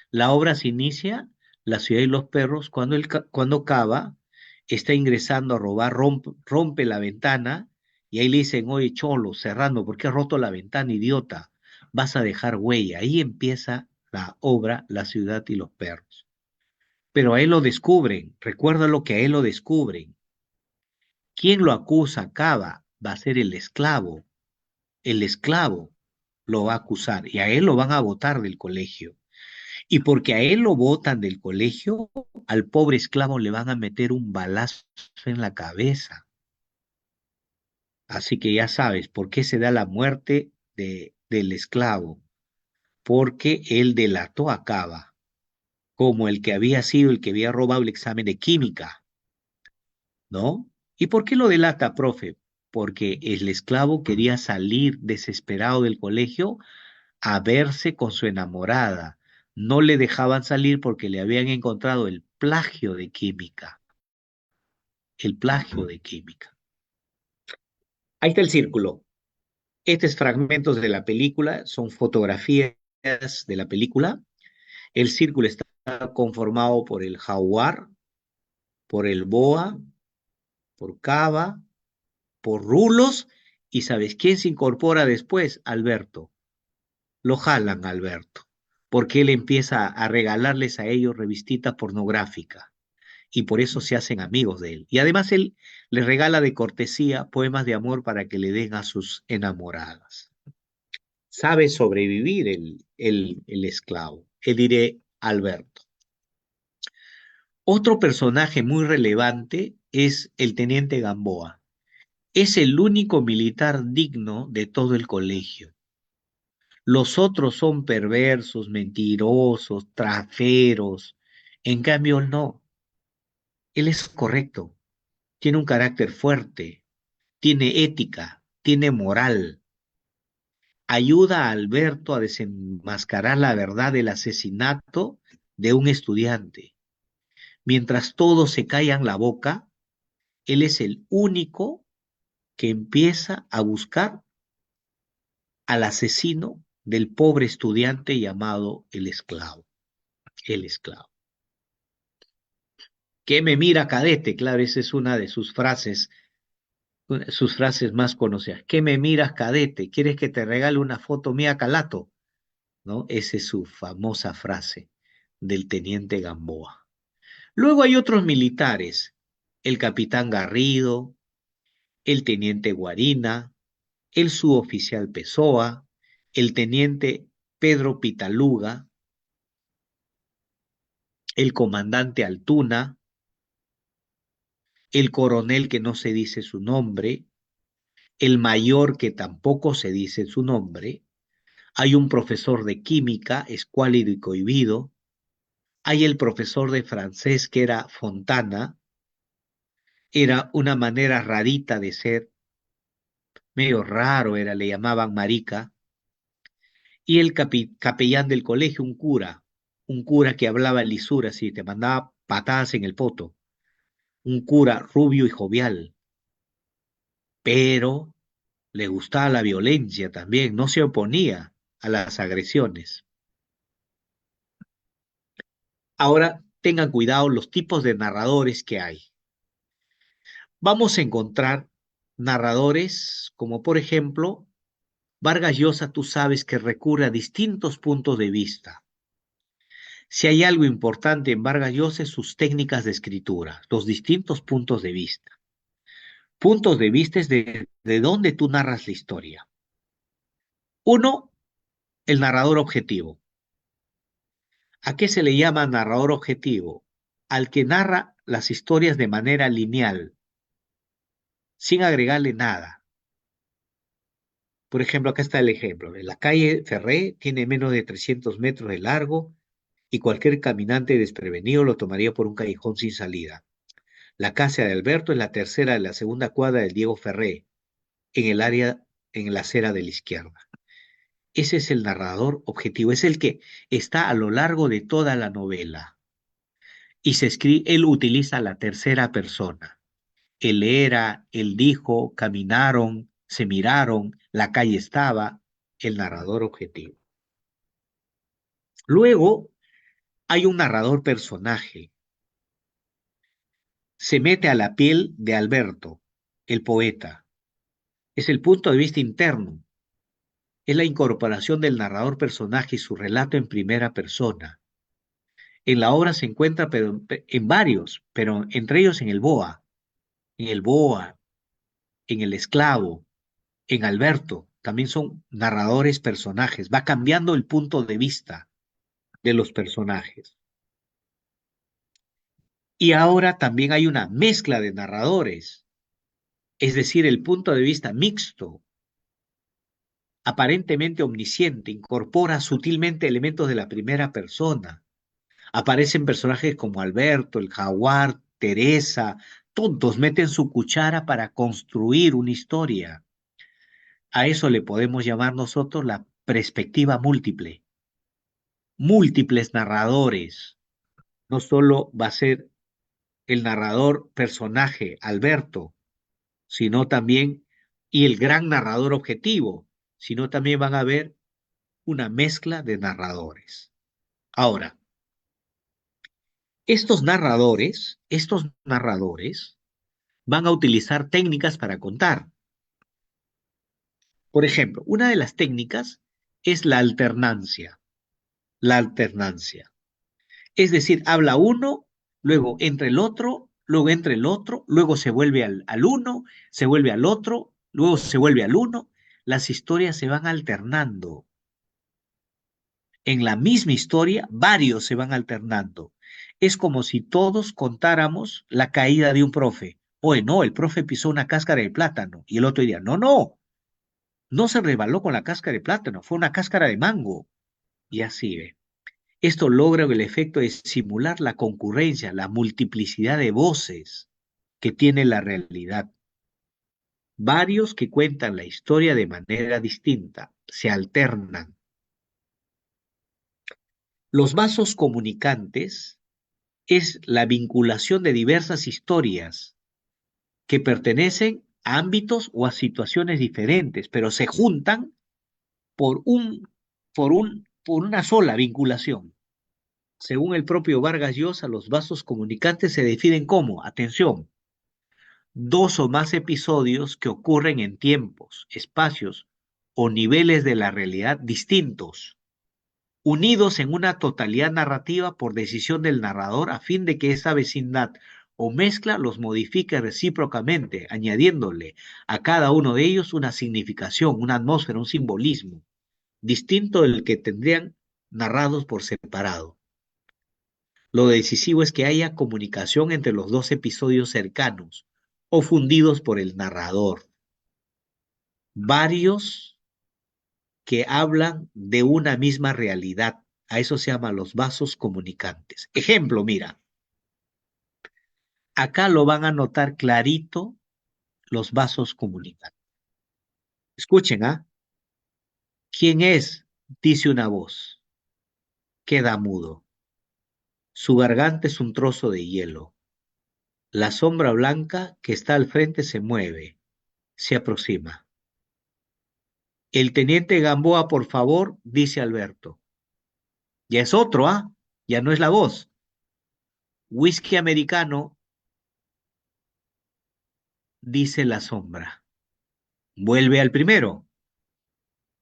La obra se inicia, La ciudad y los perros, cuando Cava está ingresando a robar, rompe la ventana y ahí le dicen, oye, cholo, Serrano, ¿por qué has roto la ventana, idiota? Vas a dejar huella. Ahí empieza la obra La ciudad y los perros. Pero a él lo descubren, recuérdalo que a él lo descubren. ¿Quién lo acusa? Cava, va a ser el esclavo. El esclavo lo va a acusar y a él lo van a botar del colegio. Y porque a él lo botan del colegio, al pobre esclavo le van a meter un balazo en la cabeza. Así que ya sabes por qué se da la muerte del esclavo, porque él delató a Cava como el que había sido el que había robado el examen de química, ¿no? ¿Y por qué lo delata, profe? Porque el esclavo quería salir desesperado del colegio a verse con su enamorada. No le dejaban salir porque le habían encontrado el plagio de química, el plagio de química. Ahí está el círculo. Estos fragmentos de la película son fotografías de la película. El círculo está conformado por el jaguar, por el boa, por cava, por rulos, y ¿sabes quién se incorpora después? Alberto. Lo jalan a Alberto, porque él empieza a regalarles a ellos revistita pornográfica y por eso se hacen amigos de él. Y además él les regala de cortesía poemas de amor para que le den a sus enamoradas. Sabe sobrevivir el esclavo, el diré Alberto. Otro personaje muy relevante es el teniente Gamboa. Es el único militar digno de todo el colegio. Los otros son perversos, mentirosos, traferos. En cambio, él no. Él es correcto, tiene un carácter fuerte, tiene ética, tiene moral. Ayuda a Alberto a desenmascarar la verdad del asesinato de un estudiante. Mientras todos se callan la boca, él es el único que empieza a buscar al asesino del pobre estudiante llamado el esclavo. El esclavo. ¿Qué me mira, cadete? Claro, esa es una de sus frases más conocidas. ¿Qué me miras, cadete? ¿Quieres que te regale una foto mía, calato? ¿No? Esa es su famosa frase del teniente Gamboa. Luego hay otros militares, el capitán Garrido, el teniente Guarina, el suboficial Pessoa, el teniente Pedro Pitaluga, el comandante Altuna, el coronel que no se dice su nombre, el mayor que tampoco se dice su nombre, hay un profesor de química, escuálido y cohibido, hay el profesor de francés que era Fontana, era una manera rarita de ser, medio raro era, le llamaban marica, y el capellán del colegio, un cura. un cura que hablaba lisura, así, te mandaba patadas en el poto, un cura rubio y jovial, pero le gustaba la violencia también, no se oponía a las agresiones. Ahora tengan cuidado los tipos de narradores que hay. Vamos a encontrar narradores como por ejemplo Vargas Llosa, tú sabes que recurre a distintos puntos de vista. Si hay algo importante en Vargas Llosa es sus técnicas de escritura, los distintos puntos de vista. Puntos de vista es de dónde tú narras la historia. Uno, el narrador objetivo. ¿A qué se le llama narrador objetivo? Al que narra las historias de manera lineal, sin agregarle nada. Por ejemplo, acá está el ejemplo. La calle Ferré tiene menos de 300 metros de largo y cualquier caminante desprevenido lo tomaría por un callejón sin salida. La casa de Alberto es la tercera de la segunda cuadra del Diego Ferré, en el área, en la acera de la izquierda. Ese es el narrador objetivo, es el que está a lo largo de toda la novela. Y se escribe, él utiliza la tercera persona. Él era, él dijo, caminaron, se miraron, la calle estaba, el narrador objetivo. Luego hay un narrador personaje. Se mete a la piel de Alberto, el poeta. Es el punto de vista interno. Es la incorporación del narrador personaje y su relato en primera persona. En la obra se encuentra pero, en varios, pero entre ellos en el Boa, en el Esclavo, en Alberto. También son narradores personajes. Va cambiando el punto de vista de los personajes. Y ahora también hay una mezcla de narradores, es decir, el punto de vista mixto, aparentemente omnisciente, incorpora sutilmente elementos de la primera persona. Aparecen personajes como Alberto, el Jaguar, Teresa, todos meten su cuchara para construir una historia. A eso le podemos llamar nosotros la perspectiva múltiple. Múltiples narradores. No solo va a ser el narrador personaje, Alberto, sino también, y el gran narrador objetivo, sino también van a haber una mezcla de narradores. Ahora, estos narradores van a utilizar técnicas para contar. Por ejemplo, una de las técnicas es la alternancia. La alternancia. Es decir, habla uno, luego entra el otro, luego entra el otro, luego se vuelve al uno, se vuelve al otro, luego se vuelve al uno. Las historias se van alternando. En la misma historia, varios se van alternando. Es como si todos contáramos la caída de un profe. Oye, no, el profe pisó una cáscara de plátano. Y el otro diría, no, no, no se resbaló con la cáscara de plátano, fue una cáscara de mango. Y así ve. Esto logra el efecto de simular la concurrencia, la multiplicidad de voces que tiene la realidad. Varios que cuentan la historia de manera distinta, se alternan. Los vasos comunicantes es la vinculación de diversas historias que pertenecen a ámbitos o a situaciones diferentes, pero se juntan por por una sola vinculación. Según el propio Vargas Llosa, los vasos comunicantes se definen como, atención, dos o más episodios que ocurren en tiempos, espacios o niveles de la realidad distintos, unidos en una totalidad narrativa por decisión del narrador a fin de que esa vecindad o mezcla los modifique recíprocamente, añadiéndole a cada uno de ellos una significación, una atmósfera, un simbolismo, distinto del que tendrían narrados por separado. Lo decisivo es que haya comunicación entre los dos episodios cercanos o fundidos por el narrador. Varios que hablan de una misma realidad. A eso se llama los vasos comunicantes. Ejemplo, mira, acá lo van a notar clarito los vasos comunicantes. Escuchen, ¿ah? ¿Quién es? Dice una voz. Queda mudo. Su garganta es un trozo de hielo. La sombra blanca que está al frente se mueve, se aproxima. El teniente Gamboa, por favor, dice Alberto. Ya es otro, ¿ah? Ya no es la voz. Whisky americano, dice la sombra. Vuelve al primero.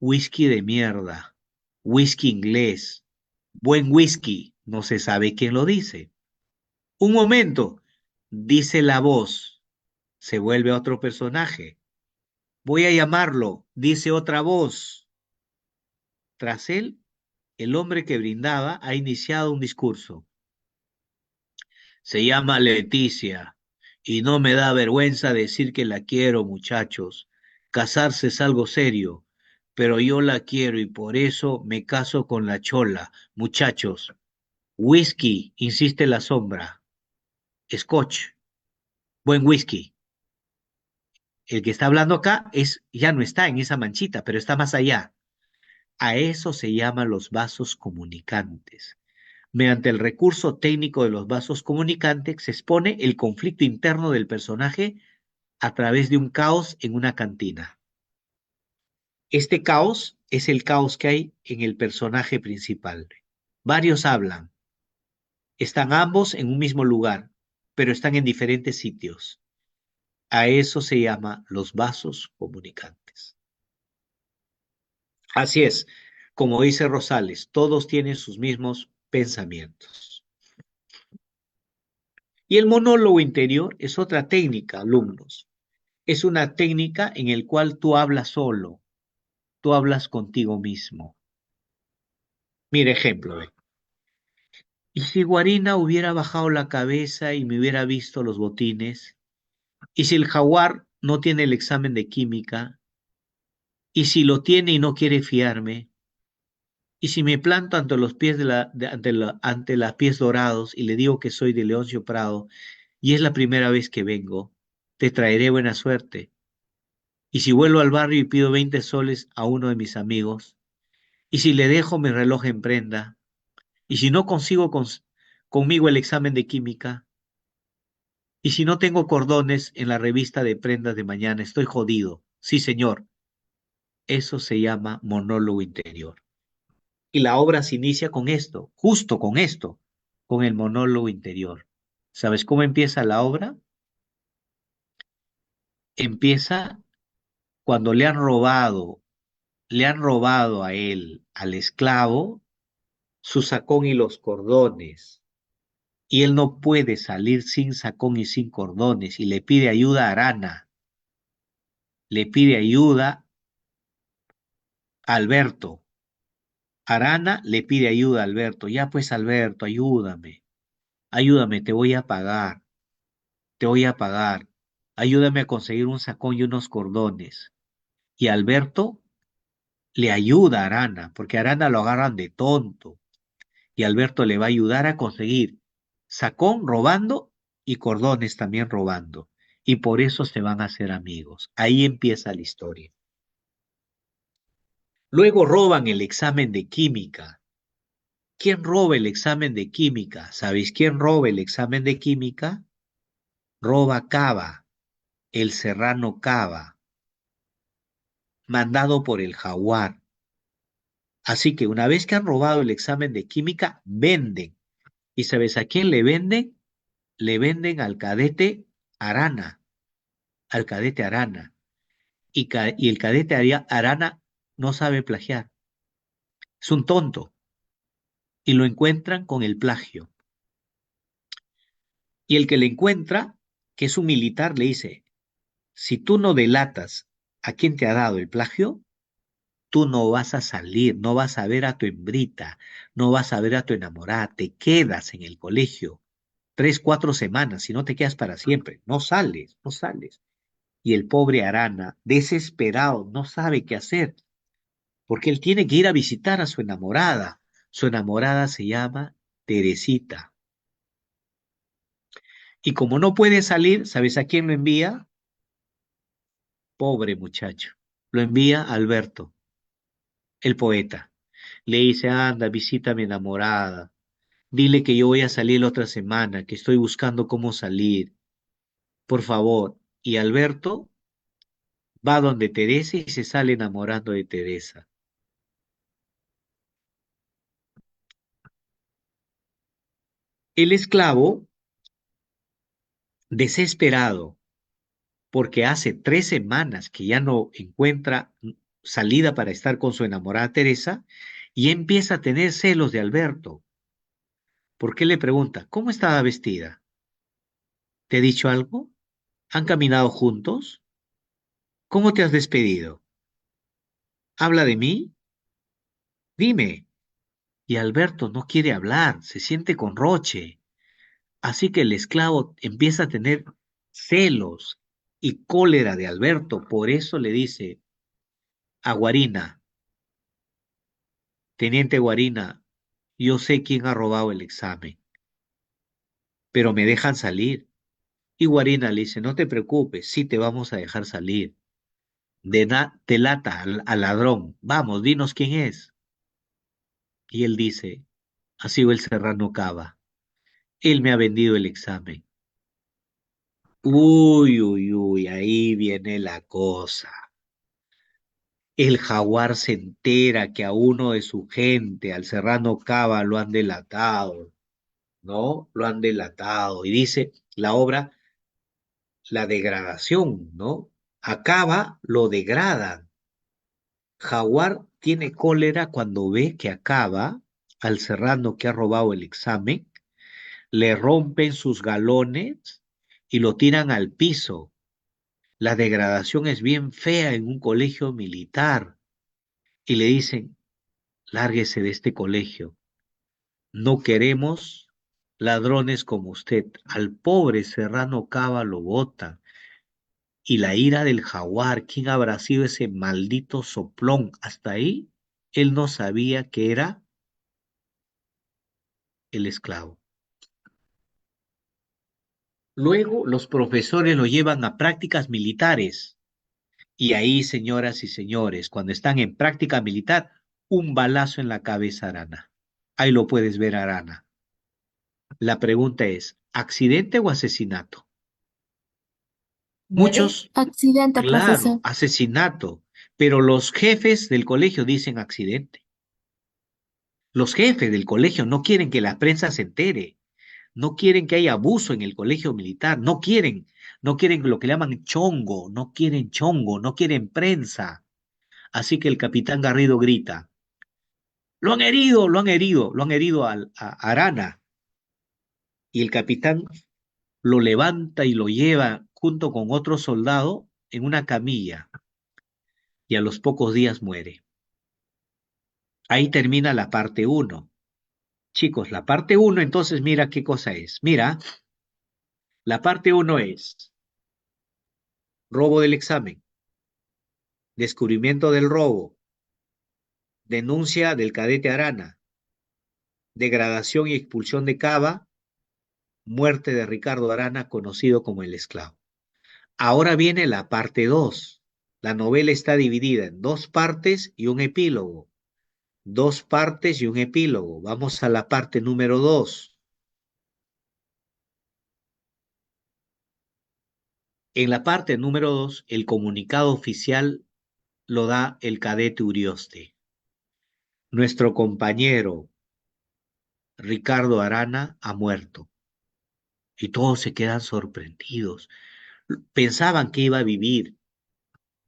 Whisky de mierda. Whisky inglés. Buen whisky. No se sabe quién lo dice. Un momento, dice la voz. Se vuelve otro personaje. Voy a llamarlo, dice otra voz. Tras él, el hombre que brindaba ha iniciado un discurso. Se llama Leticia y no me da vergüenza decir que la quiero, muchachos. Casarse es algo serio, pero yo la quiero y por eso me caso con la chola, muchachos. Whisky, insiste la sombra. Scotch, buen whisky. El que está hablando acá ya no está en esa manchita, pero está más allá. A eso se llaman los vasos comunicantes. Mediante el recurso técnico de los vasos comunicantes se expone el conflicto interno del personaje a través de un caos en una cantina. Este caos es el caos que hay en el personaje principal. Varios hablan, están ambos en un mismo lugar, pero están en diferentes sitios. A eso se llama los vasos comunicantes. Así es, como dice Rosales, todos tienen sus mismos pensamientos. Y el monólogo interior es otra técnica, alumnos. Es una técnica en la cual tú hablas solo, tú hablas contigo mismo. Mira ejemplo. ¿Y si Guarina hubiera bajado la cabeza y me hubiera visto los botines? ¿Y si el jaguar no tiene el examen de química? ¿Y si lo tiene y no quiere fiarme? ¿Y si me planto ante los pies ante los pies dorados y le digo que soy de Leoncio Prado y es la primera vez que vengo? Te traeré buena suerte. ¿Y si vuelvo al barrio y pido 20 soles a uno de mis amigos? ¿Y si le dejo mi reloj en prenda? ¿Y si no consigo conmigo el examen de química? ¿Y si no tengo cordones en la revista de prendas de mañana? Estoy jodido. Sí, señor. Eso se llama monólogo interior. Y la obra se inicia con esto, justo con esto, con el monólogo interior. ¿Sabes cómo empieza la obra? Empieza cuando le han robado a él, al esclavo, su sacón y los cordones. Y él no puede salir sin sacón y sin cordones y le pide ayuda a Arana, le pide ayuda a Alberto. Arana le pide ayuda a Alberto. Ya pues, Alberto, ayúdame, ayúdame, te voy a pagar, te voy a pagar. Ayúdame a conseguir un sacón y unos cordones. Y Alberto le ayuda a Arana, porque a Arana lo agarran de tonto. Y Alberto le va a ayudar a conseguir sacón robando y cordones también robando. Y por eso se van a hacer amigos. Ahí empieza la historia. Luego roban el examen de química. ¿Quién roba el examen de química? ¿Sabéis quién roba el examen de química? Roba Cava, el serrano Cava, mandado por el jaguar. Así que una vez que han robado el examen de química, venden. ¿Y sabes a quién le venden? Le venden al cadete Arana, al cadete Arana. Y el cadete Arana no sabe plagiar. Es un tonto. Y lo encuentran con el plagio. Y el que le encuentra, que es un militar, le dice, si tú no delatas a quién te ha dado el plagio, tú no vas a salir, no vas a ver a tu hembrita, no vas a ver a tu enamorada, te quedas en el colegio 3, 4 semanas, si no te quedas para siempre, no sales, no sales. Y el pobre Arana, desesperado, no sabe qué hacer, porque él tiene que ir a visitar a su enamorada. Su enamorada se llama Teresita. Y como no puede salir, ¿sabes a quién lo envía? Pobre muchacho. Lo envía a Alberto, el poeta. Le dice, anda, visita a mi enamorada, Dile que yo voy a salir la otra semana, que estoy buscando cómo salir, por favor. Y Alberto va donde Teresa y se sale enamorando de Teresa. El esclavo, desesperado, porque hace 3 semanas que ya no encuentra salida para estar con su enamorada Teresa, y empieza a tener celos de Alberto. ¿Por qué le pregunta? ¿Cómo estaba vestida? ¿Te he dicho algo? ¿Han caminado juntos? ¿Cómo te has despedido? ¿Habla de mí? Dime. Y Alberto no quiere hablar, se siente con roche. Así que el esclavo empieza a tener celos y cólera de Alberto. Por eso le dice a Guarina, Teniente Guarina, yo sé quién ha robado el examen, pero me dejan salir. Y Guarina le dice, no te preocupes, sí te vamos a dejar salir. Delata al ladrón, vamos, dinos quién es. Y él dice, ha sido el Serrano Cava. Él me ha vendido el examen. Uy, uy, uy, ahí viene la cosa. El jaguar se entera que a uno de su gente, al Serrano Cava, lo han delatado, ¿no? Lo han delatado. Y dice la obra, la degradación, ¿no? Acaba, lo degradan. Jaguar tiene cólera cuando ve que acaba al Serrano que ha robado el examen, le rompen sus galones y lo tiran al piso. La degradación es bien fea en un colegio militar y le dicen, lárguese de este colegio. No queremos ladrones como usted. Al pobre Serrano Cava lo botan. Y la ira del jaguar, ¿quién habrá sido ese maldito soplón? Hasta ahí, él no sabía que era el esclavo. Luego, los profesores lo llevan a prácticas militares. Y ahí, señoras y señores, cuando están en práctica militar, un balazo en la cabeza a Arana. Ahí lo puedes ver, Arana. La pregunta es, ¿accidente o asesinato? ¿Muere? Muchos, Accidente, claro, profesor. asesinato, pero los jefes del colegio dicen accidente. Los jefes del colegio no quieren que la prensa se entere, no quieren que haya abuso en el colegio militar, no quieren lo que le llaman chongo, no quieren prensa. Así que el capitán Garrido grita, lo han herido, lo han herido, lo han herido a Arana. Y el capitán lo levanta y lo lleva junto con otro soldado en una camilla y a los pocos días muere. Ahí termina la parte uno. Chicos, la parte uno, entonces mira qué cosa es. Mira, la parte uno es robo del examen, descubrimiento del robo, denuncia del cadete Arana, degradación y expulsión de Cava, muerte de Ricardo Arana, conocido como el esclavo. Ahora viene la parte 2. La novela está dividida en dos partes y un epílogo. Dos partes y un epílogo. Vamos a la parte número 2. En la parte número 2, el comunicado oficial lo da el cadete Urioste. Nuestro compañero Ricardo Arana ha muerto. Y todos se quedan sorprendidos. Pensaban que iba a vivir,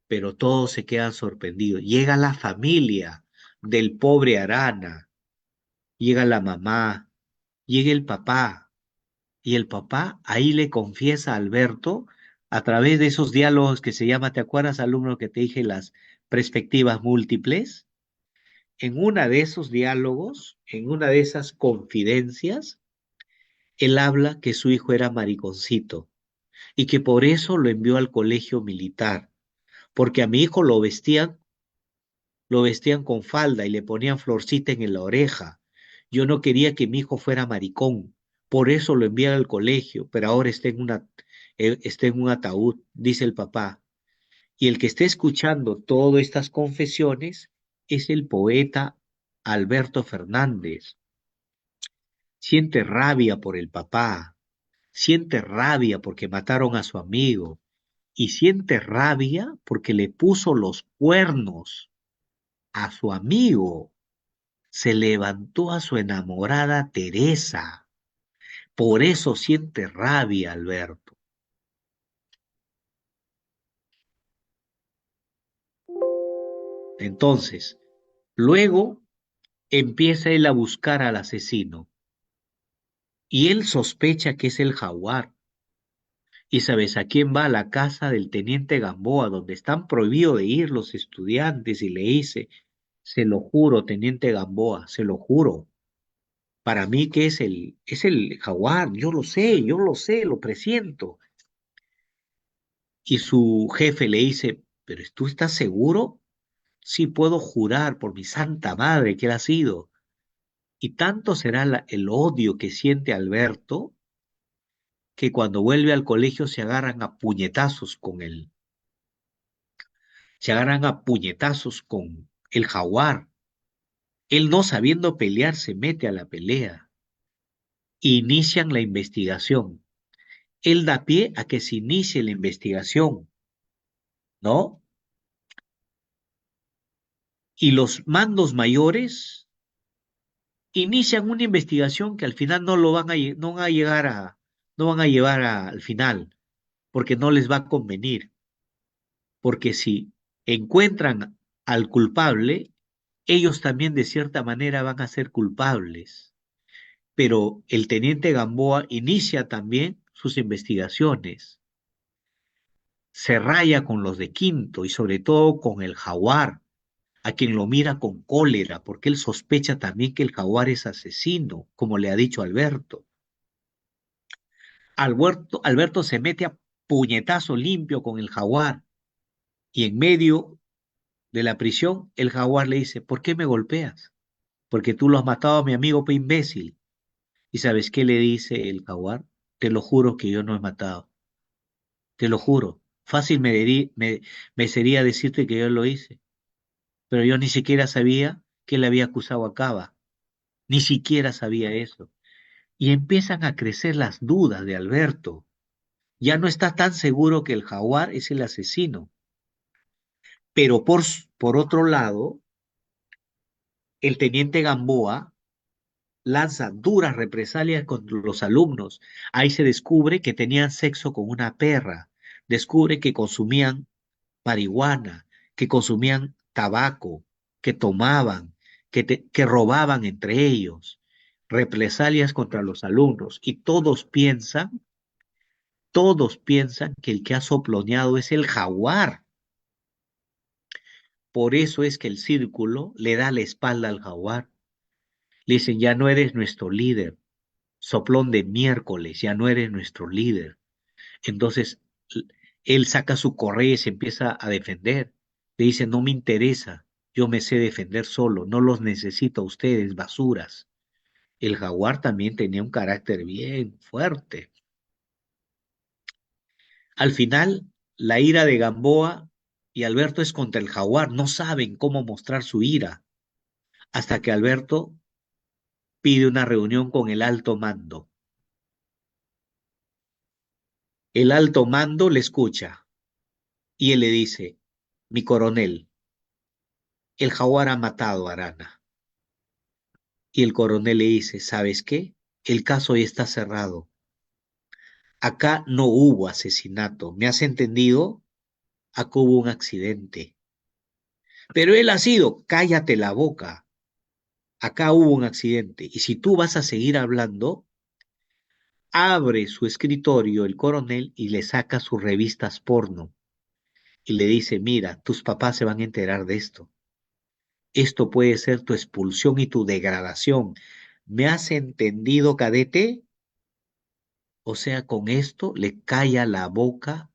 pero todos se quedan sorprendidos. Llega la familia del pobre Arana, llega la mamá, llega el papá, y el papá ahí le confiesa a Alberto, a través de esos diálogos que se llama, ¿te acuerdas, alumno, que te dije las perspectivas múltiples? En una de esos diálogos, en una de esas confidencias, él habla que su hijo era mariconcito y que por eso lo envió al colegio militar, porque a mi hijo lo vestían con falda y le ponían florcita en la oreja. Yo no quería que mi hijo fuera maricón, por eso lo envié al colegio, pero ahora está en un ataúd, dice el papá. Y el que esté escuchando todas estas confesiones es el poeta Alberto Fernández. siente rabia por el papá, siente rabia porque mataron a su amigo y siente rabia porque le puso los cuernos a su amigo. Se levantó a su enamorada Teresa. Por eso siente rabia, Alberto. Entonces, luego empieza él a buscar al asesino y él sospecha que es el jaguar. ¿Y sabes a quién va? A la casa del teniente Gamboa, donde están prohibidos de ir los estudiantes, y le dice, se lo juro, teniente Gamboa, se lo juro. Para mí que es el jaguar, yo lo sé, lo presiento. Y su jefe le dice, ¿pero tú estás seguro? Sí, puedo jurar por mi santa madre que él ha sido. Y tanto será el odio que siente Alberto que cuando vuelve al colegio se agarran a puñetazos con él, se agarran a puñetazos con el jaguar. Él no sabiendo pelear se mete a la pelea. Inician la investigación. Él da pie a que se inicie la investigación, ¿no? Y los mandos mayores inician una investigación que al final no lo van a, no van a llegar a, no van a llevar al final, porque no les va a convenir, porque si encuentran al culpable, ellos también de cierta manera van a ser culpables. Pero el teniente Gamboa inicia también sus investigaciones, se raya con los de Quinto y sobre todo con el jaguar, a quien lo mira con cólera, porque él sospecha también que el jaguar es asesino, como le ha dicho Alberto. Alberto se mete a puñetazo limpio con el jaguar y en medio de la prisión el jaguar le dice, ¿por qué me golpeas? Porque tú lo has matado a mi amigo, pe imbécil. ¿Y sabes qué le dice el jaguar? Te lo juro que yo no he matado, te lo juro. Fácil me sería decirte que yo lo hice, pero yo ni siquiera sabía que le había acusado a Cava, ni siquiera sabía eso. Y empiezan a crecer las dudas de Alberto. Ya no está tan seguro que el jaguar es el asesino. Pero por otro lado, el teniente Gamboa lanza duras represalias contra los alumnos. Ahí se descubre que tenían sexo con una perra, descubre que consumían marihuana, que consumían tabaco, que tomaban, que robaban entre ellos, represalias contra los alumnos. Y todos piensan que el que ha soploneado es el jaguar. Por eso es que el círculo le da la espalda al jaguar. Le dicen, ya no eres nuestro líder, soplón de miércoles, ya no eres nuestro líder. Entonces, él saca su correa y se empieza a defender. Le dice, no me interesa, yo me sé defender solo, no los necesito a ustedes, basuras. El jaguar también tenía un carácter bien fuerte. Al final, la ira de Gamboa y Alberto es contra el jaguar, no saben cómo mostrar su ira, hasta que Alberto pide una reunión con el alto mando. El alto mando le escucha y él le dice, mi coronel, el jaguar ha matado a Arana. Y el coronel le dice, ¿sabes qué? El caso ya está cerrado. Acá no hubo asesinato. ¿Me has entendido? Acá hubo un accidente. Pero él ha sido, cállate la boca. Acá hubo un accidente. Y si tú vas a seguir hablando, abre su escritorio el coronel y le saca sus revistas porno. Y le dice, mira, tus papás se van a enterar de esto. Esto puede ser tu expulsión y tu degradación. ¿Me has entendido, cadete? O sea, con esto le calla la boca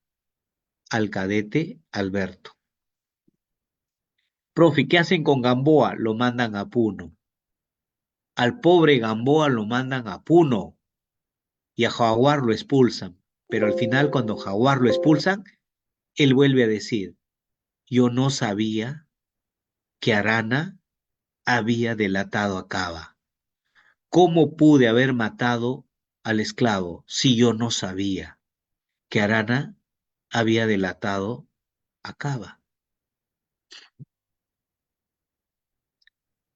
al cadete Alberto. Profe, ¿qué hacen con Gamboa? Lo mandan a Puno. Al pobre Gamboa lo mandan a Puno y a Jaguar lo expulsan. Pero al final, cuando Jaguar lo expulsan, él vuelve a decir, yo no sabía que Arana había delatado a Cava. ¿Cómo pude haber matado al esclavo si yo no sabía que Arana había delatado a Cava?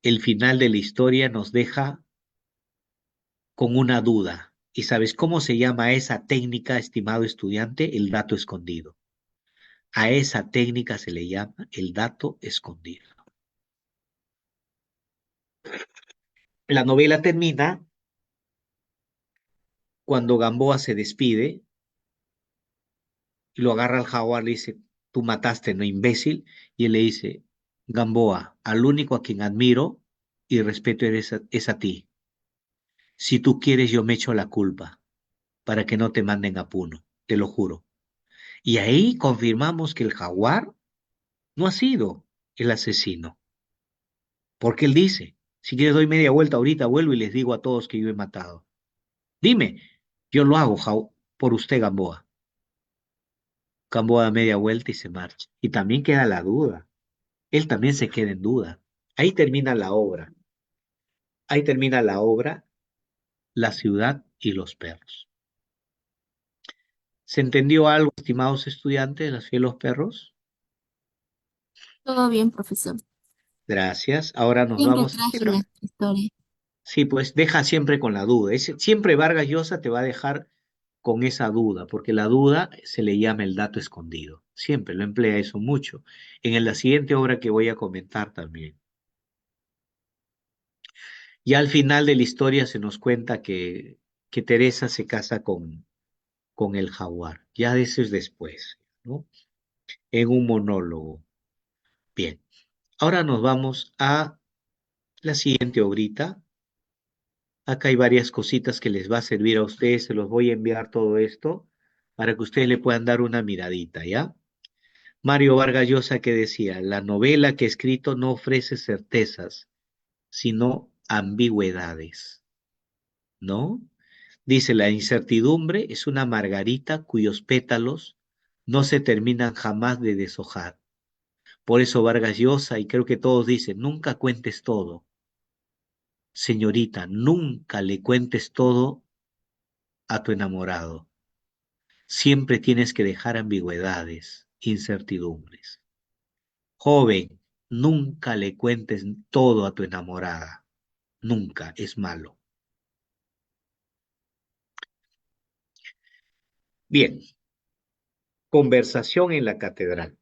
El final de la historia nos deja con una duda. ¿Y sabes cómo se llama esa técnica, estimado estudiante? El dato escondido. A esa técnica se le llama el dato escondido. La novela termina cuando Gamboa se despide y lo agarra al jaguar, le dice, tú mataste, no imbécil, y él le dice, Gamboa, al único a quien admiro y respeto es a ti. Si tú quieres, yo me echo la culpa para que no te manden a Puno, te lo juro. Y ahí confirmamos que el jaguar no ha sido el asesino, porque él dice, si quieres doy media vuelta ahorita, vuelvo y les digo a todos que yo he matado. Dime, yo lo hago por usted, Gamboa. Gamboa da media vuelta y se marcha. Y también queda la duda. Él también se queda en duda. Ahí termina la obra. Ahí termina la obra, La ciudad y los perros. ¿Se entendió algo, estimados estudiantes, de Las ciudad y los perros? Todo bien, profesor. Gracias. Ahora nos Siempre vamos. trágica esta historia. Sí, pues deja siempre con la duda. Siempre Vargas Llosa te va a dejar con esa duda, porque la duda se le llama el dato escondido. Siempre lo emplea eso mucho. En la siguiente obra que voy a comentar también. Ya al final de la historia se nos cuenta que Teresa se casa con el jaguar. Ya de eso es después, ¿no? En un monólogo. Bien. Ahora nos vamos a la siguiente obrita. Acá hay varias cositas que les va a servir a ustedes. Se los voy a enviar todo esto para que ustedes le puedan dar una miradita, ¿ya? Mario Vargas Llosa que decía, la novela que he escrito no ofrece certezas, sino ambigüedades, ¿no? Dice, la incertidumbre es una margarita cuyos pétalos no se terminan jamás de deshojar. Por eso Vargas Llosa, y creo que todos dicen, nunca cuentes todo. Señorita, nunca le cuentes todo a tu enamorado. Siempre tienes que dejar ambigüedades, incertidumbres. Joven, nunca le cuentes todo a tu enamorada. Nunca, es malo. Bien, conversación en la catedral.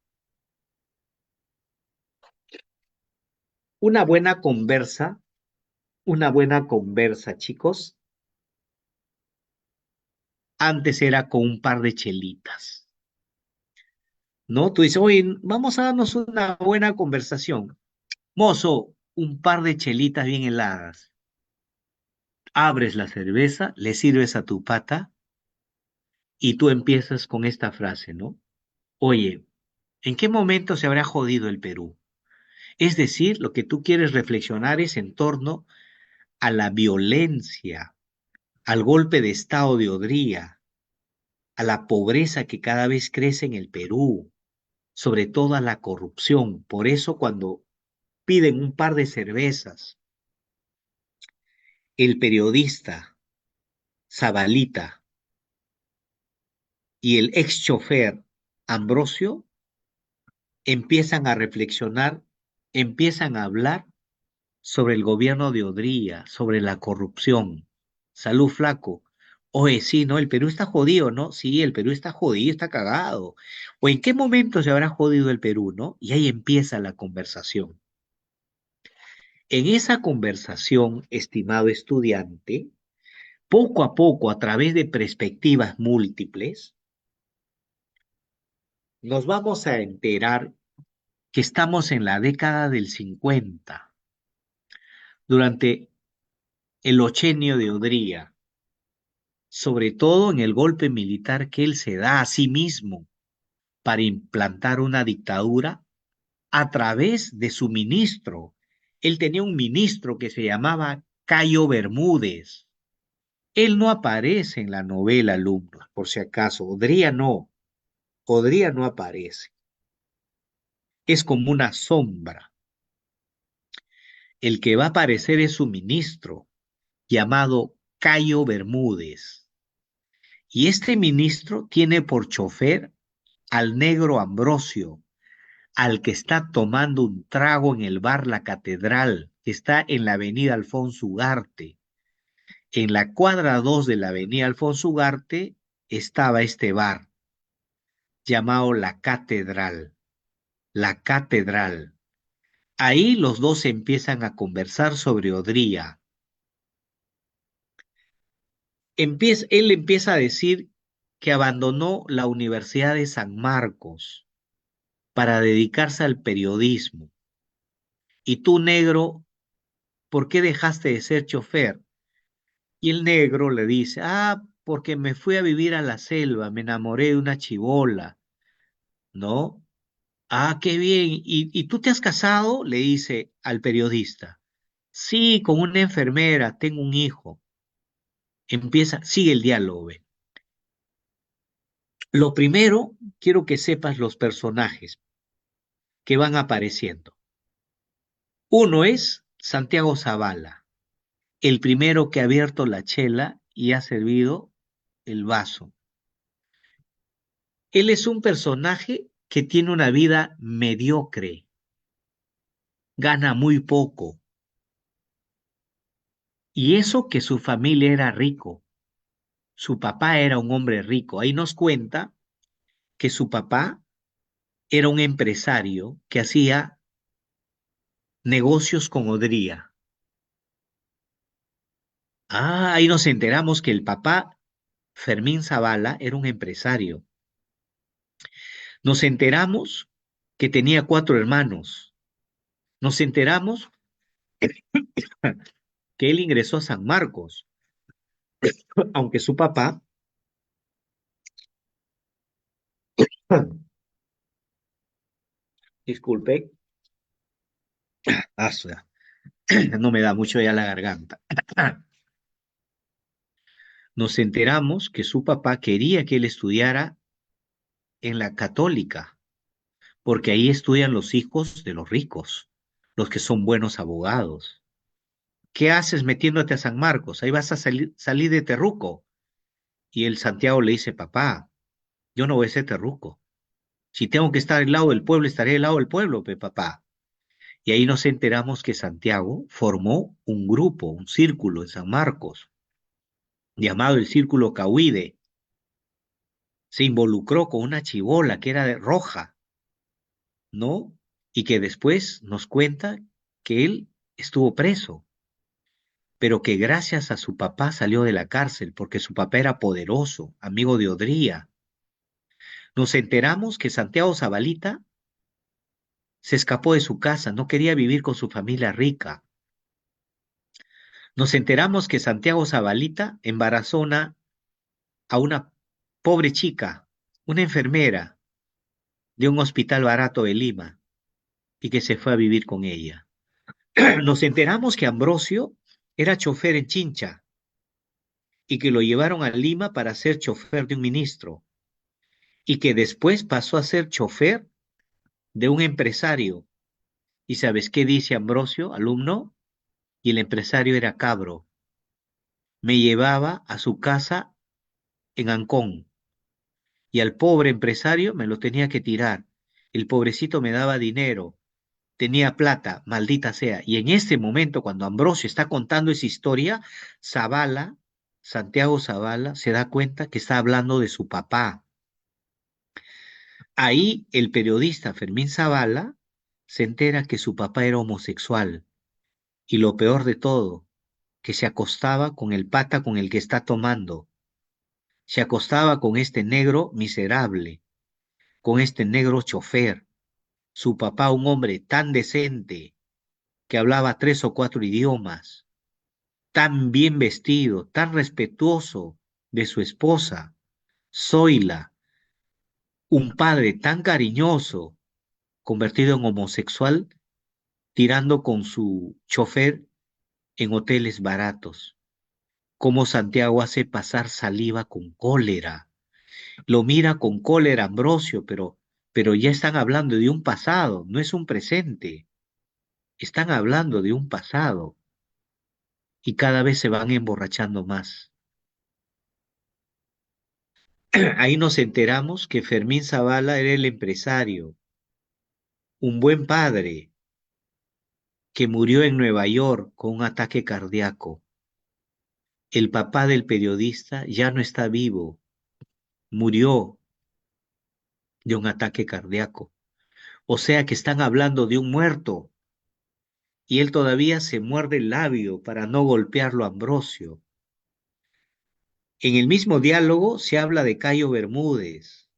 Una buena conversa, chicos, antes era con un par de chelitas, ¿no? Tú dices, oye, vamos a darnos una buena conversación. Mozo, un par de chelitas bien heladas. Abres la cerveza, le sirves a tu pata y tú empiezas con esta frase, ¿no? Oye, ¿en qué momento se habrá jodido el Perú? Es decir, lo que tú quieres reflexionar es en torno a la violencia, al golpe de Estado de Odría, a la pobreza que cada vez crece en el Perú, sobre todo a la corrupción. Por eso cuando piden un par de cervezas, el periodista Zabalita y el ex chofer Ambrosio empiezan a reflexionar, empiezan a hablar sobre el gobierno de Odría, sobre la corrupción. Salud, flaco. Oye, sí, ¿no? El Perú está jodido, ¿no? Sí, el Perú está jodido, está cagado. ¿O en qué momento se habrá jodido el Perú, no? Y ahí empieza la conversación. En esa conversación, estimado estudiante, poco a poco, a través de perspectivas múltiples, nos vamos a enterar que estamos en la década del 50, durante el ochenio de Odría, sobre todo en el golpe militar que él se da a sí mismo para implantar una dictadura a través de su ministro. Él tenía un ministro que se llamaba Cayo Bermúdez. Él no aparece en la novela, alumnos, por si acaso. Odría no aparece. Es como una sombra. El que va a aparecer es su ministro, llamado Cayo Bermúdez. Y este ministro tiene por chofer al negro Ambrosio, al que está tomando un trago en el bar La Catedral, que está en la avenida Alfonso Ugarte. En la cuadra 2 de la avenida Alfonso Ugarte estaba este bar llamado La Catedral. La Catedral. Ahí los dos empiezan a conversar sobre Odría. Él empieza a decir que abandonó la Universidad de San Marcos para dedicarse al periodismo. Y tú, negro, ¿por qué dejaste de ser chofer? Y el negro le dice, porque me fui a vivir a la selva, me enamoré de una chibola, ¿no? Qué bien. ¿Y tú te has casado? Le dice al periodista. Sí, con una enfermera, tengo un hijo. Sigue el diálogo. Ve. Lo primero, quiero que sepas los personajes que van apareciendo. Uno es Santiago Zavala, el primero que ha abierto la chela y ha servido el vaso. Él es un personaje que tiene una vida mediocre, gana muy poco, y eso que su familia era rico, su papá era un hombre rico. Ahí nos cuenta que su papá era un empresario que hacía negocios con Odría. Ahí nos enteramos que el papá, Fermín Zavala, era un empresario. Nos enteramos que tenía 4 hermanos. Nos enteramos que él ingresó a San Marcos, aunque su papá, disculpe, no me da mucho ya la garganta. Nos enteramos que su papá quería que él estudiara en la católica, porque ahí estudian los hijos de los ricos, los que son buenos abogados. ¿Qué haces metiéndote a San Marcos? Ahí vas a salir de terruco. Y el Santiago le dice, papá, yo no voy a ser terruco. Si tengo que estar al lado del pueblo, estaré al lado del pueblo, papá. Y ahí nos enteramos que Santiago formó un grupo, un círculo en San Marcos, llamado el Círculo Cahuide. Se involucró con una chibola que era roja, ¿no? Y que después nos cuenta que él estuvo preso, pero que gracias a su papá salió de la cárcel, porque su papá era poderoso, amigo de Odría. Nos enteramos que Santiago Zabalita se escapó de su casa, no quería vivir con su familia rica. Nos enteramos que Santiago Zabalita embarazó a una pobre chica, una enfermera de un hospital barato de Lima, y que se fue a vivir con ella. Nos enteramos que Ambrosio era chofer en Chincha y que lo llevaron a Lima para ser chofer de un ministro y que después pasó a ser chofer de un empresario. ¿Y sabes qué dice Ambrosio, alumno? Y el empresario era cabro. Me llevaba a su casa en Ancón y al pobre empresario me lo tenía que tirar. El pobrecito me daba dinero, tenía plata, maldita sea. Y en este momento, cuando Ambrosio está contando esa historia, Zavala, Santiago Zavala, se da cuenta que está hablando de su papá. Ahí el periodista Fermín Zavala se entera que su papá era homosexual. Y lo peor de todo, que se acostaba con el pata con el que está tomando. Se acostaba con este negro miserable, con este negro chofer. Su papá, un hombre tan decente, que hablaba 3 o 4 idiomas, tan bien vestido, tan respetuoso de su esposa, Zoila, un padre tan cariñoso, convertido en homosexual, tirando con su chofer en hoteles baratos. Cómo Santiago hace pasar saliva con cólera. Lo mira con cólera Ambrosio, pero ya están hablando de un pasado, no es un presente. Están hablando de un pasado. y cada vez se van emborrachando más. Ahí nos enteramos que Fermín Zavala era el empresario, un buen padre, que murió en Nueva York con un ataque cardíaco. El papá del periodista ya no está vivo, murió de un ataque cardíaco. O sea que están hablando de un muerto y él todavía se muerde el labio para no golpearlo a Ambrosio. En el mismo diálogo se habla de Cayo Bermúdez,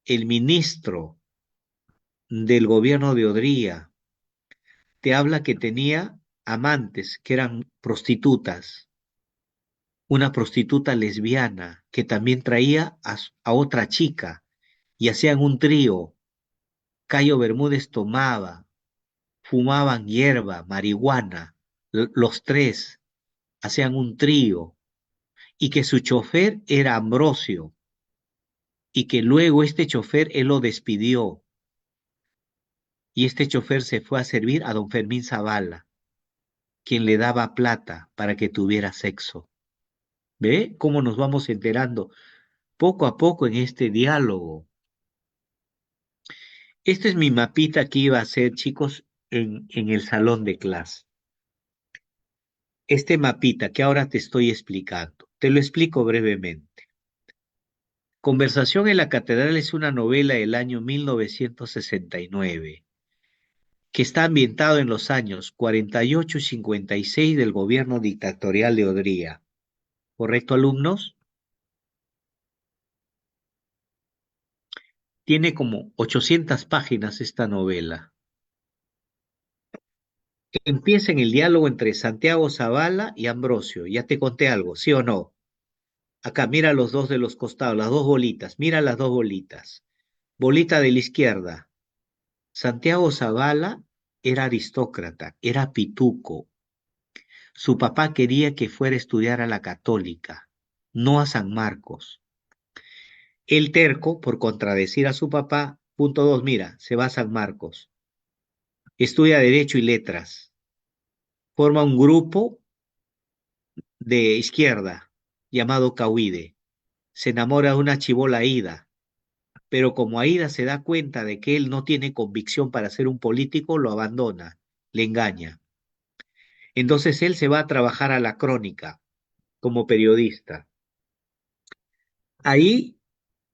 el ministro del gobierno de Odría. Te habla que tenía amantes que eran prostitutas, una prostituta lesbiana que también traía a otra chica y hacían un trío. Cayo Bermúdez tomaba, fumaban hierba, marihuana, los tres hacían un trío y que su chofer era Ambrosio y que luego este chofer él lo despidió y este chofer se fue a servir a don Fermín Zavala, quien le daba plata para que tuviera sexo. ¿Ve cómo nos vamos enterando poco a poco en este diálogo? Este es mi mapita que iba a hacer, chicos, en el salón de clase. Este mapita que ahora te estoy explicando, te lo explico brevemente. Conversación en la Catedral es una novela del año 1969 que está ambientado en los años 48 y 56 del gobierno dictatorial de Odría. ¿Correcto, alumnos? Tiene como 800 páginas esta novela. Empieza en el diálogo entre Santiago Zavala y Ambrosio. Ya te conté algo, ¿sí o no? Acá mira los dos de los costados, las dos bolitas. Mira las dos bolitas. Bolita de la izquierda. Santiago Zavala era aristócrata, era pituco. Su papá quería que fuera a estudiar a la Católica, no a San Marcos. El terco, por contradecir a su papá, punto dos, mira, se va a San Marcos. Estudia Derecho y Letras. Forma un grupo de izquierda llamado Cauide. Se enamora de una chibola Aida, pero como Aida se da cuenta de que él no tiene convicción para ser un político, lo abandona, le engaña. Entonces él se va a trabajar a la Crónica como periodista. Ahí,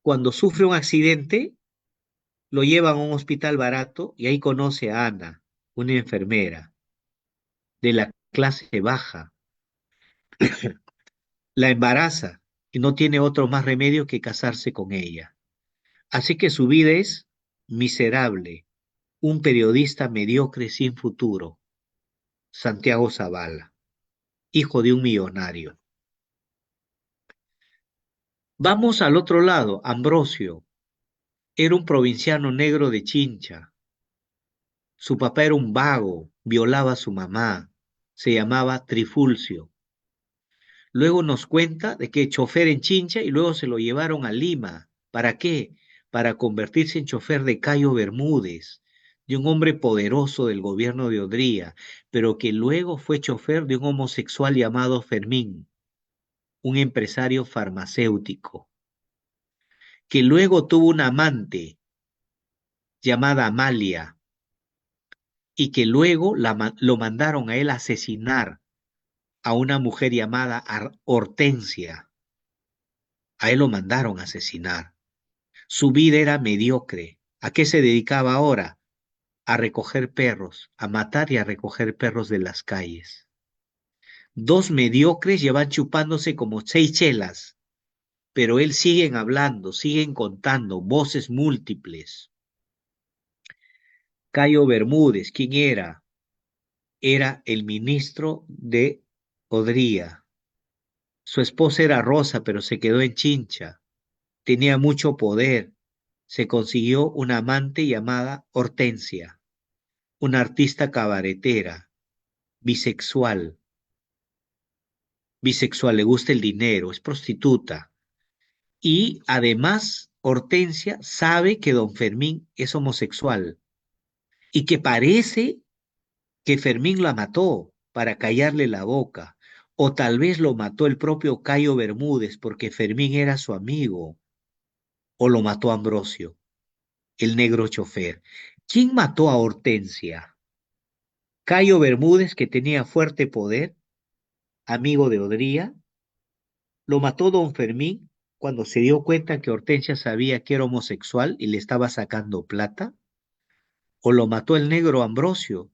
cuando sufre un accidente, lo llevan a un hospital barato y ahí conoce a Ana, una enfermera de la clase baja. La embaraza y no tiene otro más remedio que casarse con ella. Así que su vida es miserable, un periodista mediocre sin futuro, Santiago Zavala, hijo de un millonario. Vamos al otro lado, Ambrosio, era un provinciano negro de Chincha. Su papá era un vago, violaba a su mamá, se llamaba Trifulcio. Luego nos cuenta de que chofer en Chincha y luego se lo llevaron a Lima. ¿Para qué? Para convertirse en chofer de Cayo Bermúdez, de un hombre poderoso del gobierno de Odría, pero que luego fue chofer de un homosexual llamado Fermín, un empresario farmacéutico, que luego tuvo una amante llamada Amalia y que luego lo mandaron a él a asesinar a una mujer llamada Hortensia. A él lo mandaron a asesinar. Su vida era mediocre. ¿A qué se dedicaba ahora? A recoger perros, a matar y a recoger perros de las calles. Dos mediocres llevan chupándose como 6 chelas, pero él siguen hablando, siguen contando, voces múltiples. Cayo Bermúdez, ¿quién era? Era el ministro de Odría. Su esposa era Rosa, pero se quedó en Chincha. Tenía mucho poder. Se consiguió una amante llamada Hortensia, una artista cabaretera, bisexual. Bisexual, le gusta el dinero, es prostituta. Y además, Hortensia sabe que don Fermín es homosexual y que parece que Fermín la mató para callarle la boca. O tal vez lo mató el propio Cayo Bermúdez porque Fermín era su amigo. O lo mató Ambrosio, el negro chofer. ¿Quién mató a Hortensia? Cayo Bermúdez, que tenía fuerte poder, amigo de Odría. Lo mató don Fermín cuando se dio cuenta que Hortensia sabía que era homosexual y le estaba sacando plata. O lo mató el negro Ambrosio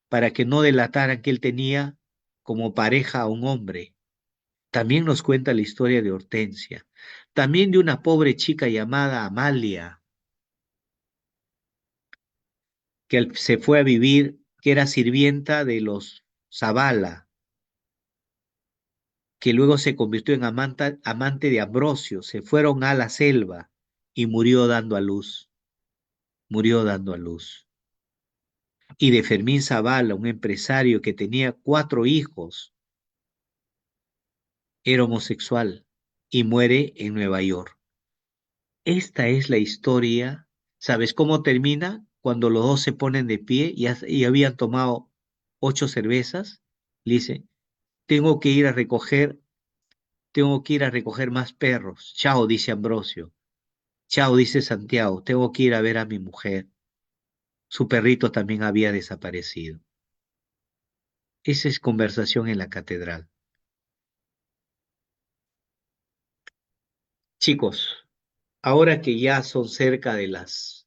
para que no delataran que él tenía como pareja a un hombre. También nos cuenta la historia de Hortensia, también de una pobre chica llamada Amalia, que se fue a vivir, que era sirvienta de los Zavala, que luego se convirtió en amante de Ambrosio, se fueron a la selva y murió dando a luz, murió dando a luz. Y de Fermín Zavala, un empresario que tenía 4 hijos, era homosexual y muere en Nueva York. Esta es la historia. ¿Sabes cómo termina? Cuando los dos se ponen de pie y habían tomado 8 cervezas, le dice, tengo que ir a recoger, tengo que ir a recoger más perros. Chao, dice Ambrosio. Chao, dice Santiago, tengo que ir a ver a mi mujer. Su perrito también había desaparecido. Esa es conversación en la catedral. Chicos, ahora que ya son cerca de las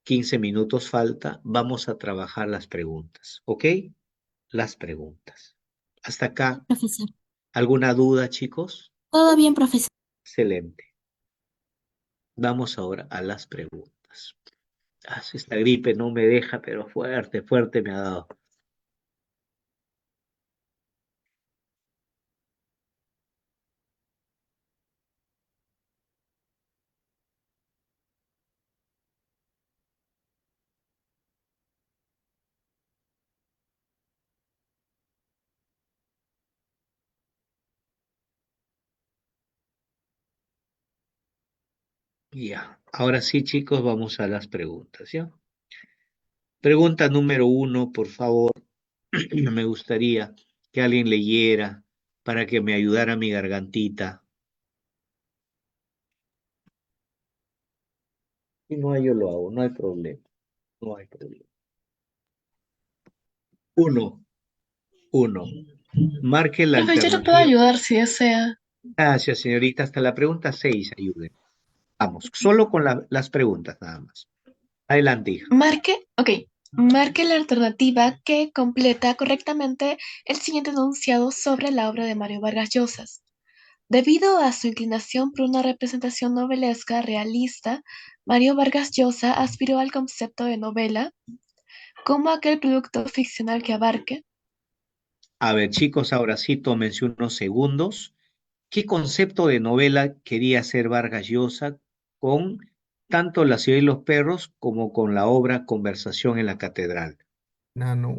15 minutos falta, vamos a trabajar las preguntas, ¿ok? Las preguntas. Hasta acá, Profesor. ¿alguna duda, chicos? Todo bien, profesor. Excelente. Vamos ahora a las preguntas. Esta gripe no me deja, pero fuerte, fuerte me ha dado. Ya, ahora sí, chicos, vamos a las preguntas, ¿ya? Pregunta número 1, por favor. Me gustaría que alguien leyera para que me ayudara mi gargantita. Si no hay, yo lo hago, no hay problema, no hay problema. Uno, uno. Marque la Profe, yo le puedo alternativa. ayudar si desea. Gracias, señorita. Hasta la pregunta 6, ayude. Vamos, solo con las preguntas nada más. Adelante, hija. Marque la alternativa que completa correctamente el siguiente enunciado sobre la obra de Mario Vargas Llosa. Debido a su inclinación por una representación novelesca realista, Mario Vargas Llosa aspiró al concepto de novela como aquel producto ficcional que abarque. A ver, chicos, ahora sí, tómense unos segundos. ¿Qué concepto de novela quería hacer Vargas Llosa con tanto La ciudad y los perros como con la obra Conversación en la catedral? Enano,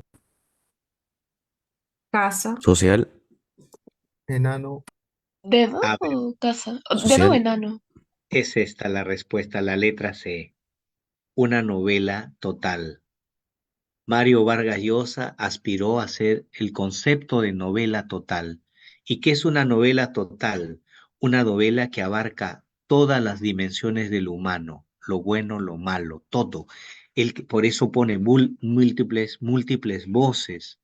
Casa. Social, enano, ¿Dedo A ver, o casa? ¿Dedo o social, enano? es esta la respuesta, la letra C. Una novela total. Mario Vargas Llosa aspiró a ser el concepto de novela total. ¿Y qué es una novela total? Una novela que abarca todas las dimensiones del humano, lo bueno, lo malo, todo. Por eso pone múltiples voces,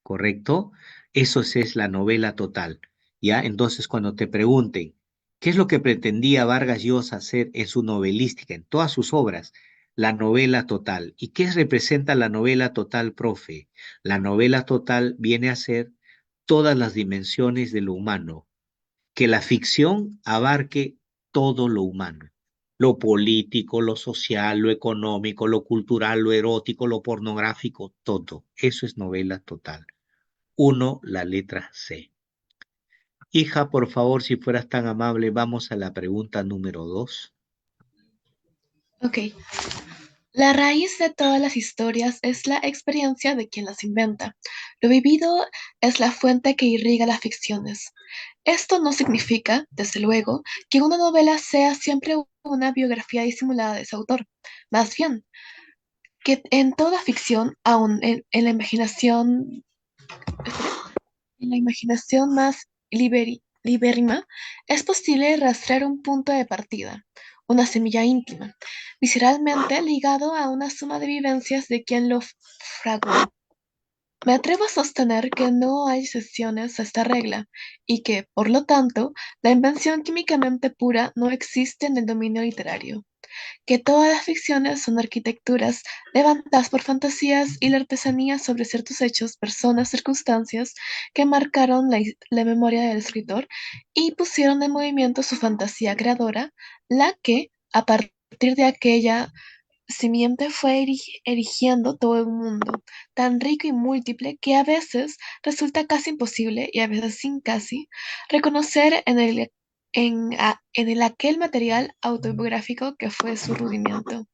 ¿correcto? Eso es la novela total, ¿ya? Entonces, cuando te pregunten, ¿qué es lo que pretendía Vargas Llosa hacer en su novelística, en todas sus obras? La novela total. ¿Y qué representa la novela total, profe? La novela total viene a ser todas las dimensiones de lo humano, que la ficción abarque todo lo humano, lo político, lo social, lo económico, lo cultural, lo erótico, lo pornográfico, todo. Eso es novela total. Uno, la letra C. Hija, por favor, si fueras tan amable, vamos a la pregunta número 2. Ok. La raíz de todas las historias es la experiencia de quien las inventa. Lo vivido es la fuente que irriga las ficciones. Esto no significa, desde luego, que una novela sea siempre una biografía disimulada de su autor. Más bien, que en toda ficción, aun en la imaginación En la imaginación más libérrima es posible rastrear un punto de partida, una semilla íntima, visceralmente ligado a una suma de vivencias de quien lo fraguó. Me atrevo a sostener que no hay excepciones a esta regla y que, por lo tanto, la invención químicamente pura no existe en el dominio literario, que todas las ficciones son arquitecturas levantadas por fantasías y la artesanía sobre ciertos hechos, personas, circunstancias que marcaron la memoria del escritor y pusieron en movimiento su fantasía creadora, la que, a partir de aquella simiente fue erigiendo todo un mundo tan rico y múltiple que a veces resulta casi imposible y a veces sin casi reconocer en el aquel material autobiográfico que fue su rudimiento.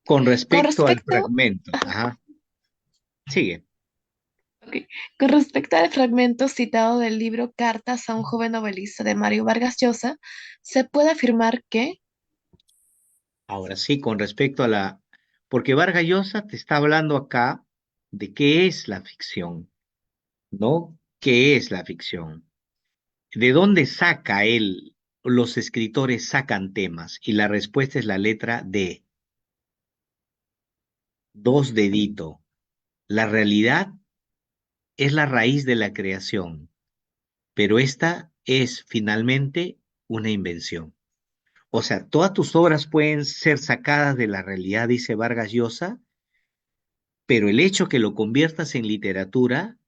Con Con respecto al respecto, fragmento, ajá, sigue. ok, con respecto al fragmento citado del libro Cartas a un joven novelista de Mario Vargas Llosa, se puede afirmar que, Ahora sí, con respecto a porque Vargas Llosa te está hablando acá de qué es la ficción, ¿no? ¿Qué es la ficción? ¿De dónde saca él, los escritores sacan temas? Y la respuesta es la letra D, dos dedito. La realidad es la raíz de la creación, pero esta es finalmente una invención. O sea, todas tus obras pueden ser sacadas de la realidad, dice Vargas Llosa, pero el hecho que lo conviertas en literatura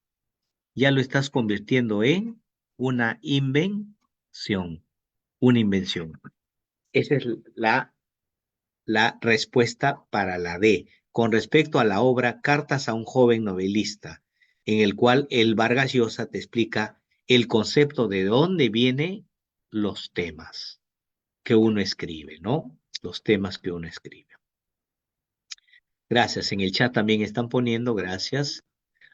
ya lo estás convirtiendo en una invención, una invención. Esa es la respuesta para la D. Con respecto a la obra Cartas a un joven novelista, en el cual el Vargas Llosa te explica el concepto de dónde vienen los temas que uno escribe, ¿no? Los temas que uno escribe. Gracias. En el chat también están poniendo, gracias.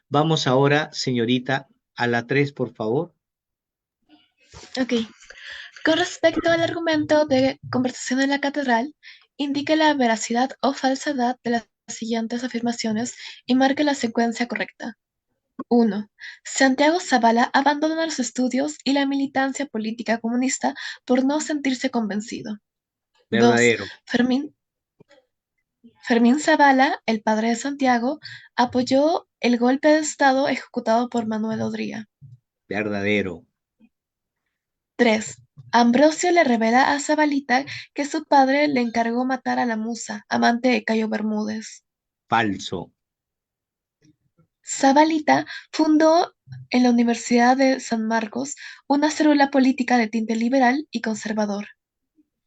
Vamos ahora, señorita, a la 3, por favor. ok, con respecto al argumento de conversación en la catedral, indique la veracidad o falsedad de las siguientes afirmaciones y marque la secuencia correcta. 1. Santiago Zavala abandona los estudios y la militancia política comunista por no sentirse convencido. 2. Verdadero, Fermín Zavala, el padre de Santiago, apoyó el golpe de Estado ejecutado por Manuel Odría. verdadero, 3. Ambrosio le revela a Zabalita que su padre le encargó matar a la musa, amante de Cayo Bermúdez. falso, Zabalita fundó en la Universidad de San Marcos una célula política de tinte liberal y conservador.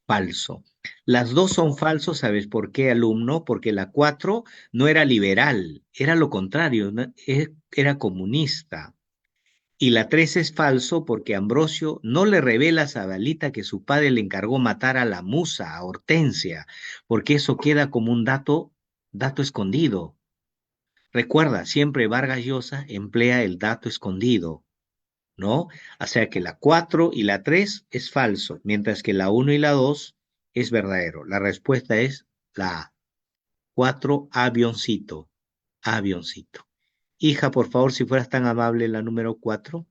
falso. Las dos son falsos, ¿sabes por qué, alumno? Porque la 4 no era liberal, era lo contrario, era comunista. Y la 3 es falso porque Ambrosio no le revela a Zabalita que su padre le encargó matar a la musa, a Hortensia, porque eso queda como un dato escondido. Recuerda, siempre Vargas Llosa emplea el dato escondido, ¿no? O sea que la 4 y la 3 es falso, mientras que la uno y la 2 es verdadero. La respuesta es la A. 4, avioncito, avioncito. Hija, por favor, si fueras tan amable, la número 4.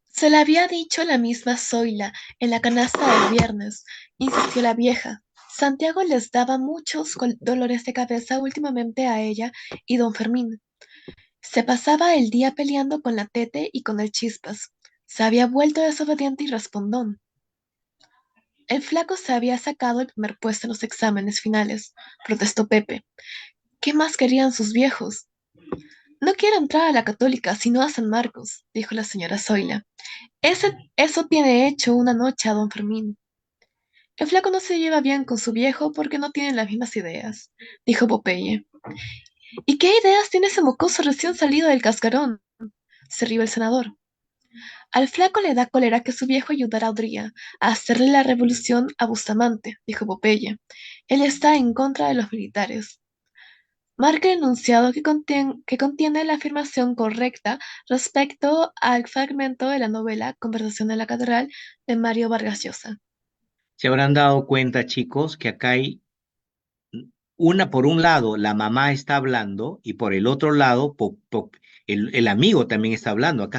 Se le había dicho la misma Zoila en la canasta del viernes, insistió la vieja. Santiago les daba muchos dolores de cabeza últimamente a ella y don Fermín. Se pasaba el día peleando con la Tete y con el Chispas. Se había vuelto desobediente y respondón. El flaco se había sacado el primer puesto en los exámenes finales, protestó Pepe. ¿Qué más querían sus viejos? No quiero entrar a la católica, sino a San Marcos, dijo la señora Zoila. Eso tiene hecho una noche a don Fermín. El flaco no se lleva bien con su viejo porque no tienen las mismas ideas, dijo Popeye. ¿Y qué ideas tiene ese mocoso recién salido del cascarón? Se rió el senador. Al flaco le da cólera que su viejo ayudara a Odría a hacerle la revolución a Bustamante, dijo Popeye. Él está en contra de los militares. Marca el enunciado que contiene la afirmación correcta respecto al fragmento de la novela Conversación en la Catedral de Mario Vargas Llosa. Se habrán dado cuenta, chicos, que acá hay Por un lado, la mamá está hablando y por el otro lado, el amigo también está hablando.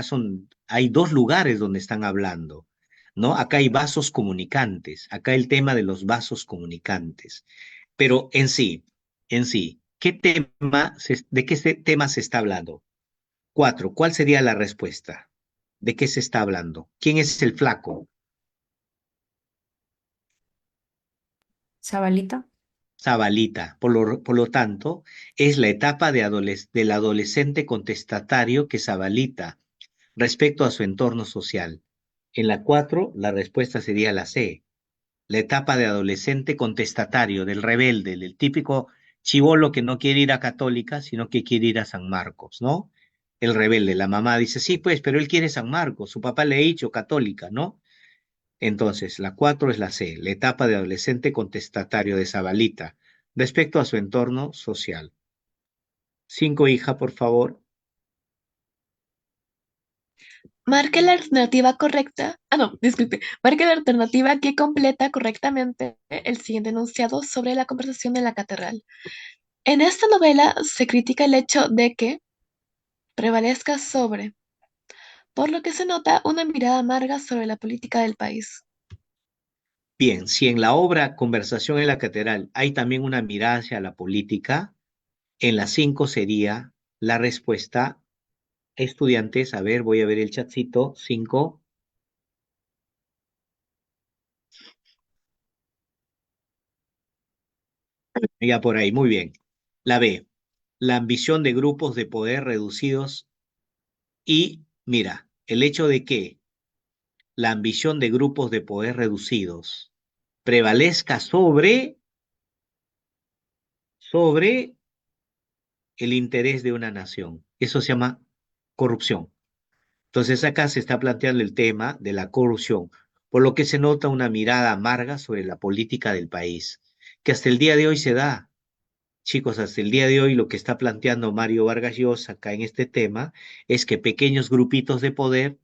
Hay dos lugares donde están hablando, ¿no? Acá hay vasos comunicantes, acá el tema de los vasos comunicantes. Pero en sí, ¿de qué tema se está hablando? 4, ¿cuál sería la respuesta? ¿De qué se está hablando? ¿Quién es el flaco? Zabalita. Zabalita. Por lo tanto, es la etapa del adolescente contestatario que Zabalita respecto a su entorno social. En la 4, la respuesta sería la C, la etapa de adolescente contestatario, del rebelde, del típico chibolo que no quiere ir a Católica, sino que quiere ir a San Marcos, ¿no? El rebelde, la mamá dice, sí, pues, pero él quiere San Marcos, su papá le ha dicho Católica, ¿no? Entonces, la 4 es la C, la etapa de adolescente contestatario de Zabalita respecto a su entorno social. 5, hija, por favor. Marque la alternativa correcta. Ah, no, disculpe. Marque la alternativa que completa correctamente el siguiente enunciado sobre la conversación en la catedral. En esta novela se critica el hecho de que prevalezca sobre, por lo que se nota una mirada amarga sobre la política del país. Bien, si en la obra Conversación en la Catedral hay también una mirada hacia la política, en la 5 sería la respuesta. Estudiantes, a ver, voy a ver el chatcito. 5, ya por ahí, muy bien. La B, la ambición de grupos de poder reducidos y, mira, el hecho de que la ambición de grupos de poder reducidos prevalezca sobre el interés de una nación. Eso se llama corrupción. Entonces acá se está planteando el tema de la corrupción, por lo que se nota una mirada amarga sobre la política del país, que hasta el día de hoy se da. Chicos, hasta el día de hoy lo que está planteando Mario Vargas Llosa acá en este tema es que pequeños grupitos de poder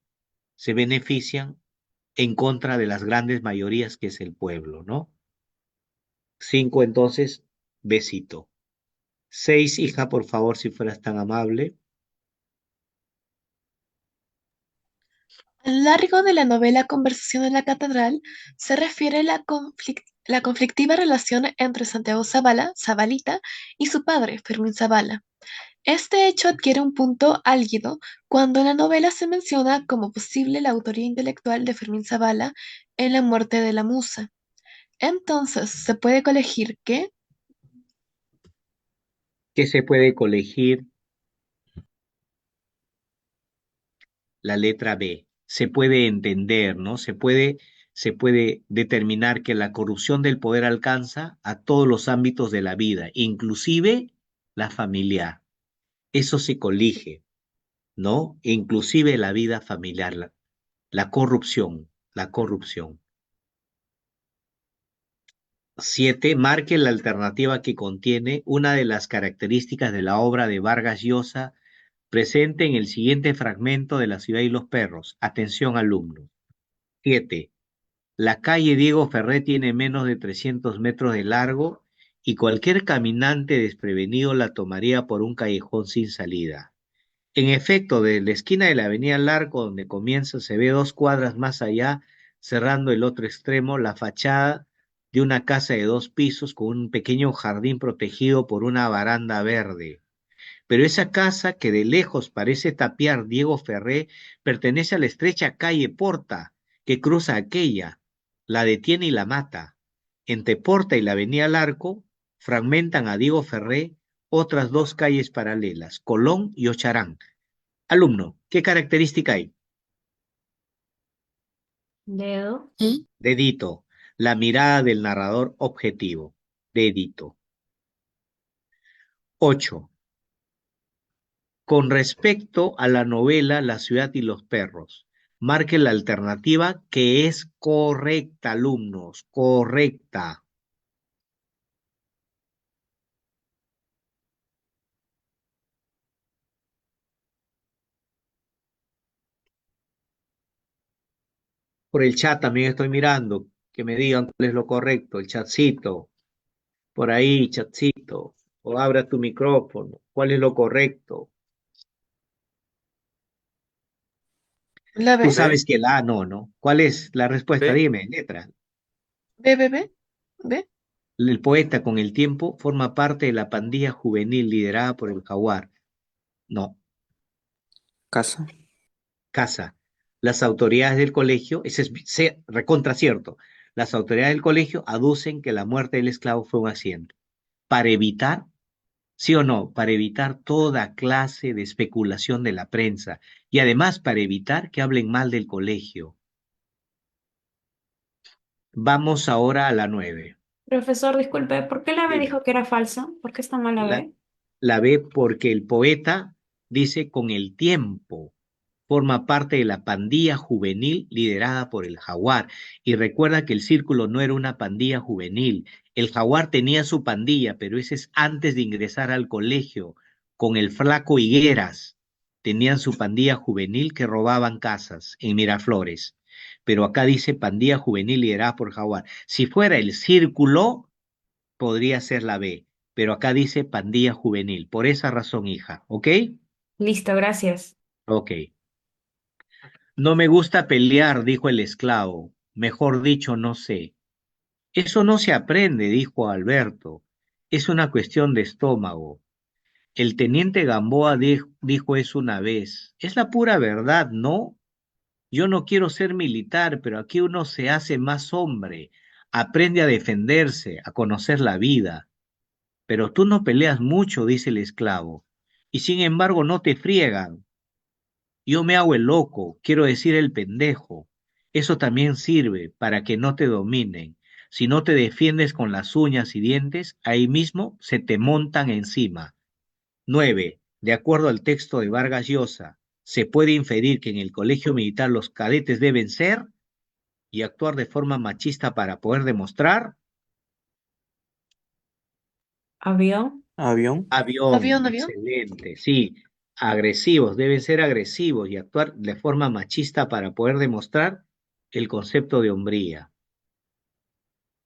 se benefician en contra de las grandes mayorías que es el pueblo, ¿no? 5, entonces, besito. 6, hija, por favor, si fueras tan amable. A lo largo de la novela Conversación en la Catedral se refiere la conflictiva relación entre Santiago Zavala, Zabalita, y su padre, Fermín Zavala. Este hecho adquiere un punto álgido cuando en la novela se menciona como posible la autoría intelectual de Fermín Zavala en la muerte de la musa. Entonces, se puede colegir que ¿Qué se puede colegir? La letra B. Se puede entender, ¿no? Se puede determinar que la corrupción del poder alcanza a todos los ámbitos de la vida, inclusive la familiar. Eso se colige, ¿no? Inclusive la vida familiar, la corrupción, la corrupción. 7, marque la alternativa que contiene una de las características de la obra de Vargas Llosa presente en el siguiente fragmento de La ciudad y los perros. Atención, alumnos. 7. La calle Diego Ferré tiene menos de 300 metros de largo y cualquier caminante desprevenido la tomaría por un callejón sin salida. En efecto, desde la esquina de la avenida Larco, donde comienza, se ve 2 cuadras más allá, cerrando el otro extremo, la fachada de una casa de 2 pisos con un pequeño jardín protegido por una baranda verde. Pero esa casa que de lejos parece tapiar Diego Ferré pertenece a la estrecha calle Porta, que cruza aquella, la detiene y la mata. Entre Porta y la avenida Larco fragmentan a Diego Ferré otras 2 calles paralelas, Colón y Ocharán. Alumno, ¿qué característica hay? Dedo. ¿Eh? Dedito, la mirada del narrador objetivo. Dedito. 8. Con respecto a la novela La ciudad y los perros, marque la alternativa que es correcta, alumnos, correcta. Por el chat también estoy mirando, que me digan cuál es lo correcto, el chatcito. Por ahí, chatcito, o abra tu micrófono. ¿Cuál es lo correcto? La Tú B. sabes que la A no, ¿no? ¿Cuál es la respuesta? B. Dime, letra. B, B, B. B. El poeta con el tiempo forma parte de la pandilla juvenil liderada por el Jaguar. No, Casa. casa. Las autoridades del colegio, ese es recontra cierto, las autoridades del colegio aducen que la muerte del esclavo fue un accidente. Para evitar, sí o no, para evitar toda clase de especulación de la prensa y además para evitar que hablen mal del colegio. Vamos ahora a la 9. Profesor, disculpe, ¿por qué la B Dime. dijo que era falsa? ¿Por qué está mal la La, B? la ve porque el poeta dice con el tiempo. Forma parte de la pandilla juvenil liderada por el Jaguar. Y recuerda que el Círculo no era una pandilla juvenil. El Jaguar tenía su pandilla, pero ese es antes de ingresar al colegio. Con el Flaco Higueras tenían su pandilla juvenil que robaban casas en Miraflores. Pero acá dice pandilla juvenil liderada por Jaguar. Si fuera el Círculo, podría ser la B, pero acá dice pandilla juvenil. Por esa razón, hija, ¿ok? Listo, gracias. Ok. No me gusta pelear, dijo el esclavo. Mejor dicho, no sé. Eso no se aprende, dijo Alberto. Es una cuestión de estómago. El teniente Gamboa dijo eso una vez. Es la pura verdad, ¿no? Yo no quiero ser militar, pero aquí uno se hace más hombre. Aprende a defenderse, a conocer la vida. Pero tú no peleas mucho, dice el esclavo. Y sin embargo no te friegan. Yo me hago el loco, quiero decir el pendejo. Eso también sirve para que no te dominen. Si no te defiendes con las uñas y dientes, ahí mismo se te montan encima. 9. De acuerdo al texto de Vargas Llosa, se puede inferir que en el colegio militar los cadetes deben ser y actuar de forma machista para poder demostrar ¿Avión? Avión. avión, Avión, avión. excelente, sí, agresivos, deben ser agresivos y actuar de forma machista para poder demostrar el concepto de hombría.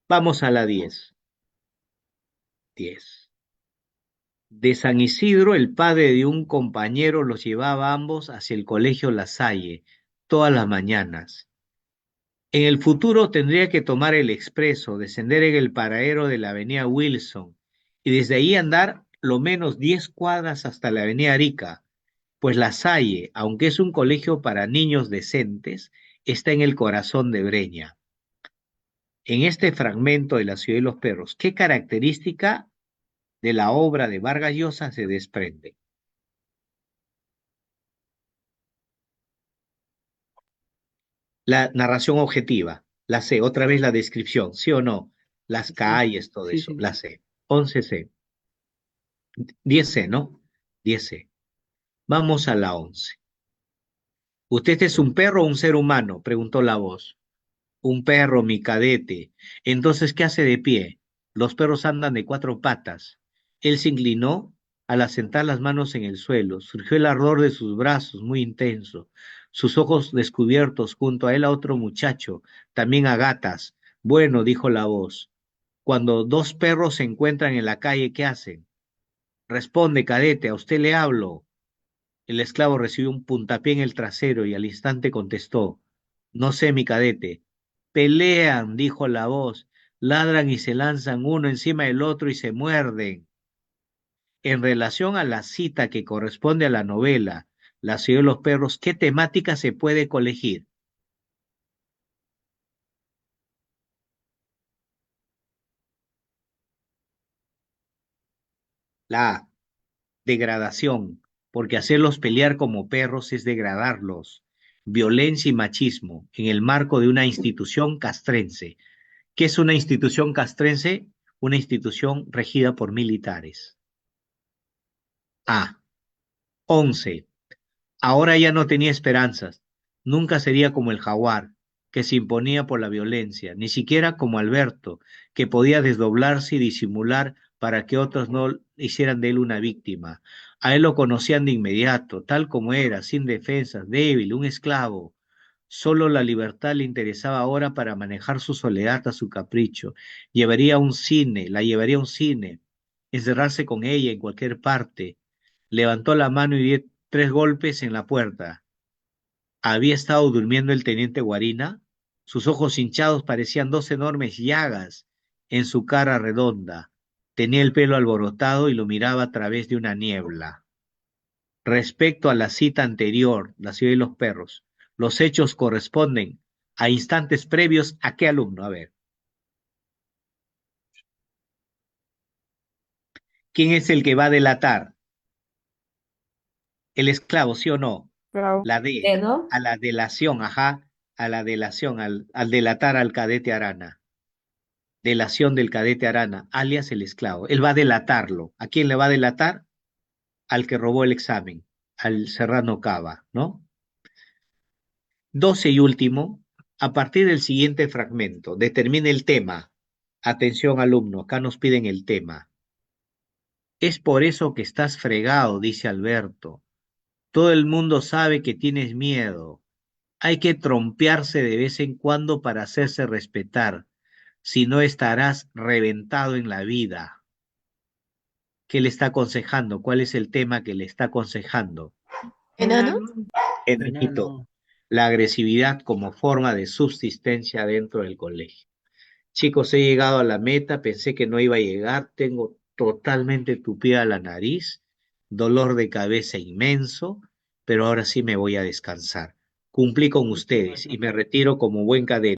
Vamos a la 10. 10. De San Isidro, el padre de un compañero los llevaba ambos hacia el colegio La Salle todas las mañanas. En el futuro tendría que tomar el expreso, descender en el paradero de la avenida Wilson y desde ahí andar lo menos 10 cuadras hasta la avenida Arica, pues La Salle, aunque es un colegio para niños decentes, está en el corazón de Breña. En este fragmento de La ciudad de los perros, ¿qué característica de la obra de Vargas Llosa se desprende? La narración objetiva, la C, otra vez la descripción, ¿sí o no? Las Sí, calles, todo sí, eso, sí. la C. 11C, 10C, ¿no? 10C. Vamos a la 11. ¿Usted es un perro o un ser humano? Preguntó la voz. Un perro, mi cadete. Entonces, ¿qué hace de pie? Los perros andan de cuatro patas. Él se inclinó al asentar las manos en el suelo. Surgió el ardor de sus brazos, muy intenso. Sus ojos descubiertos junto a él a otro muchacho, también a gatas. Bueno, dijo la voz. Cuando dos perros se encuentran en la calle, ¿qué hacen? Responde, cadete, a usted le hablo. El esclavo recibió un puntapié en el trasero y al instante contestó, no sé, mi cadete. Pelean, dijo la voz, ladran y se lanzan uno encima del otro y se muerden. En relación a la cita que corresponde a la novela La ciudad de los perros, ¿qué temática se puede colegir? La A, degradación, porque hacerlos pelear como perros es degradarlos. Violencia y machismo en el marco de una institución castrense. ¿Qué es una institución castrense? Una institución regida por militares. A. 11. Ahora ya no tenía esperanzas. Nunca sería como el jaguar, que se imponía por la violencia, ni siquiera como Alberto, que podía desdoblarse y disimular para que otros no hicieran de él una víctima. A él lo conocían de inmediato, tal como era, sin defensas, débil, un esclavo. Solo la libertad le interesaba ahora para manejar su soledad a su capricho. Llevaría a un cine, la llevaría a un cine, encerrarse con ella en cualquier parte. Levantó la mano y dio 3 golpes en la puerta. ¿Había estado durmiendo el teniente Guarina? Sus ojos hinchados parecían 2 enormes llagas en su cara redonda. Tenía el pelo alborotado y lo miraba a través de una niebla. Respecto a la cita anterior, la ciudad y los perros, los hechos corresponden a instantes previos a qué alumno. A ver, ¿quién es el que va a delatar? El esclavo, ¿sí o no? La D, Dedo. a la delación, ajá, a la delación, al delatar al cadete Arana. Delación del cadete Arana, alias el esclavo. Él va a delatarlo. ¿A quién le va a delatar? Al que robó el examen, al Serrano Cava, ¿no? 12 y último, a partir del siguiente fragmento, determine el tema. Atención, alumno, acá nos piden el tema. Es por eso que estás fregado, dice Alberto. Todo el mundo sabe que tienes miedo. Hay que trompearse de vez en cuando para hacerse respetar. Si no, estarás reventado en la vida. ¿Qué le está aconsejando? ¿Cuál es el tema que le está aconsejando? ¿Enano? Enanito, la agresividad como forma de subsistencia dentro del colegio. Chicos, he llegado a la meta, pensé que no iba a llegar, tengo totalmente tupida la nariz, dolor de cabeza inmenso, pero ahora sí me voy a descansar. Cumplí con ustedes y me retiro como buen cadete.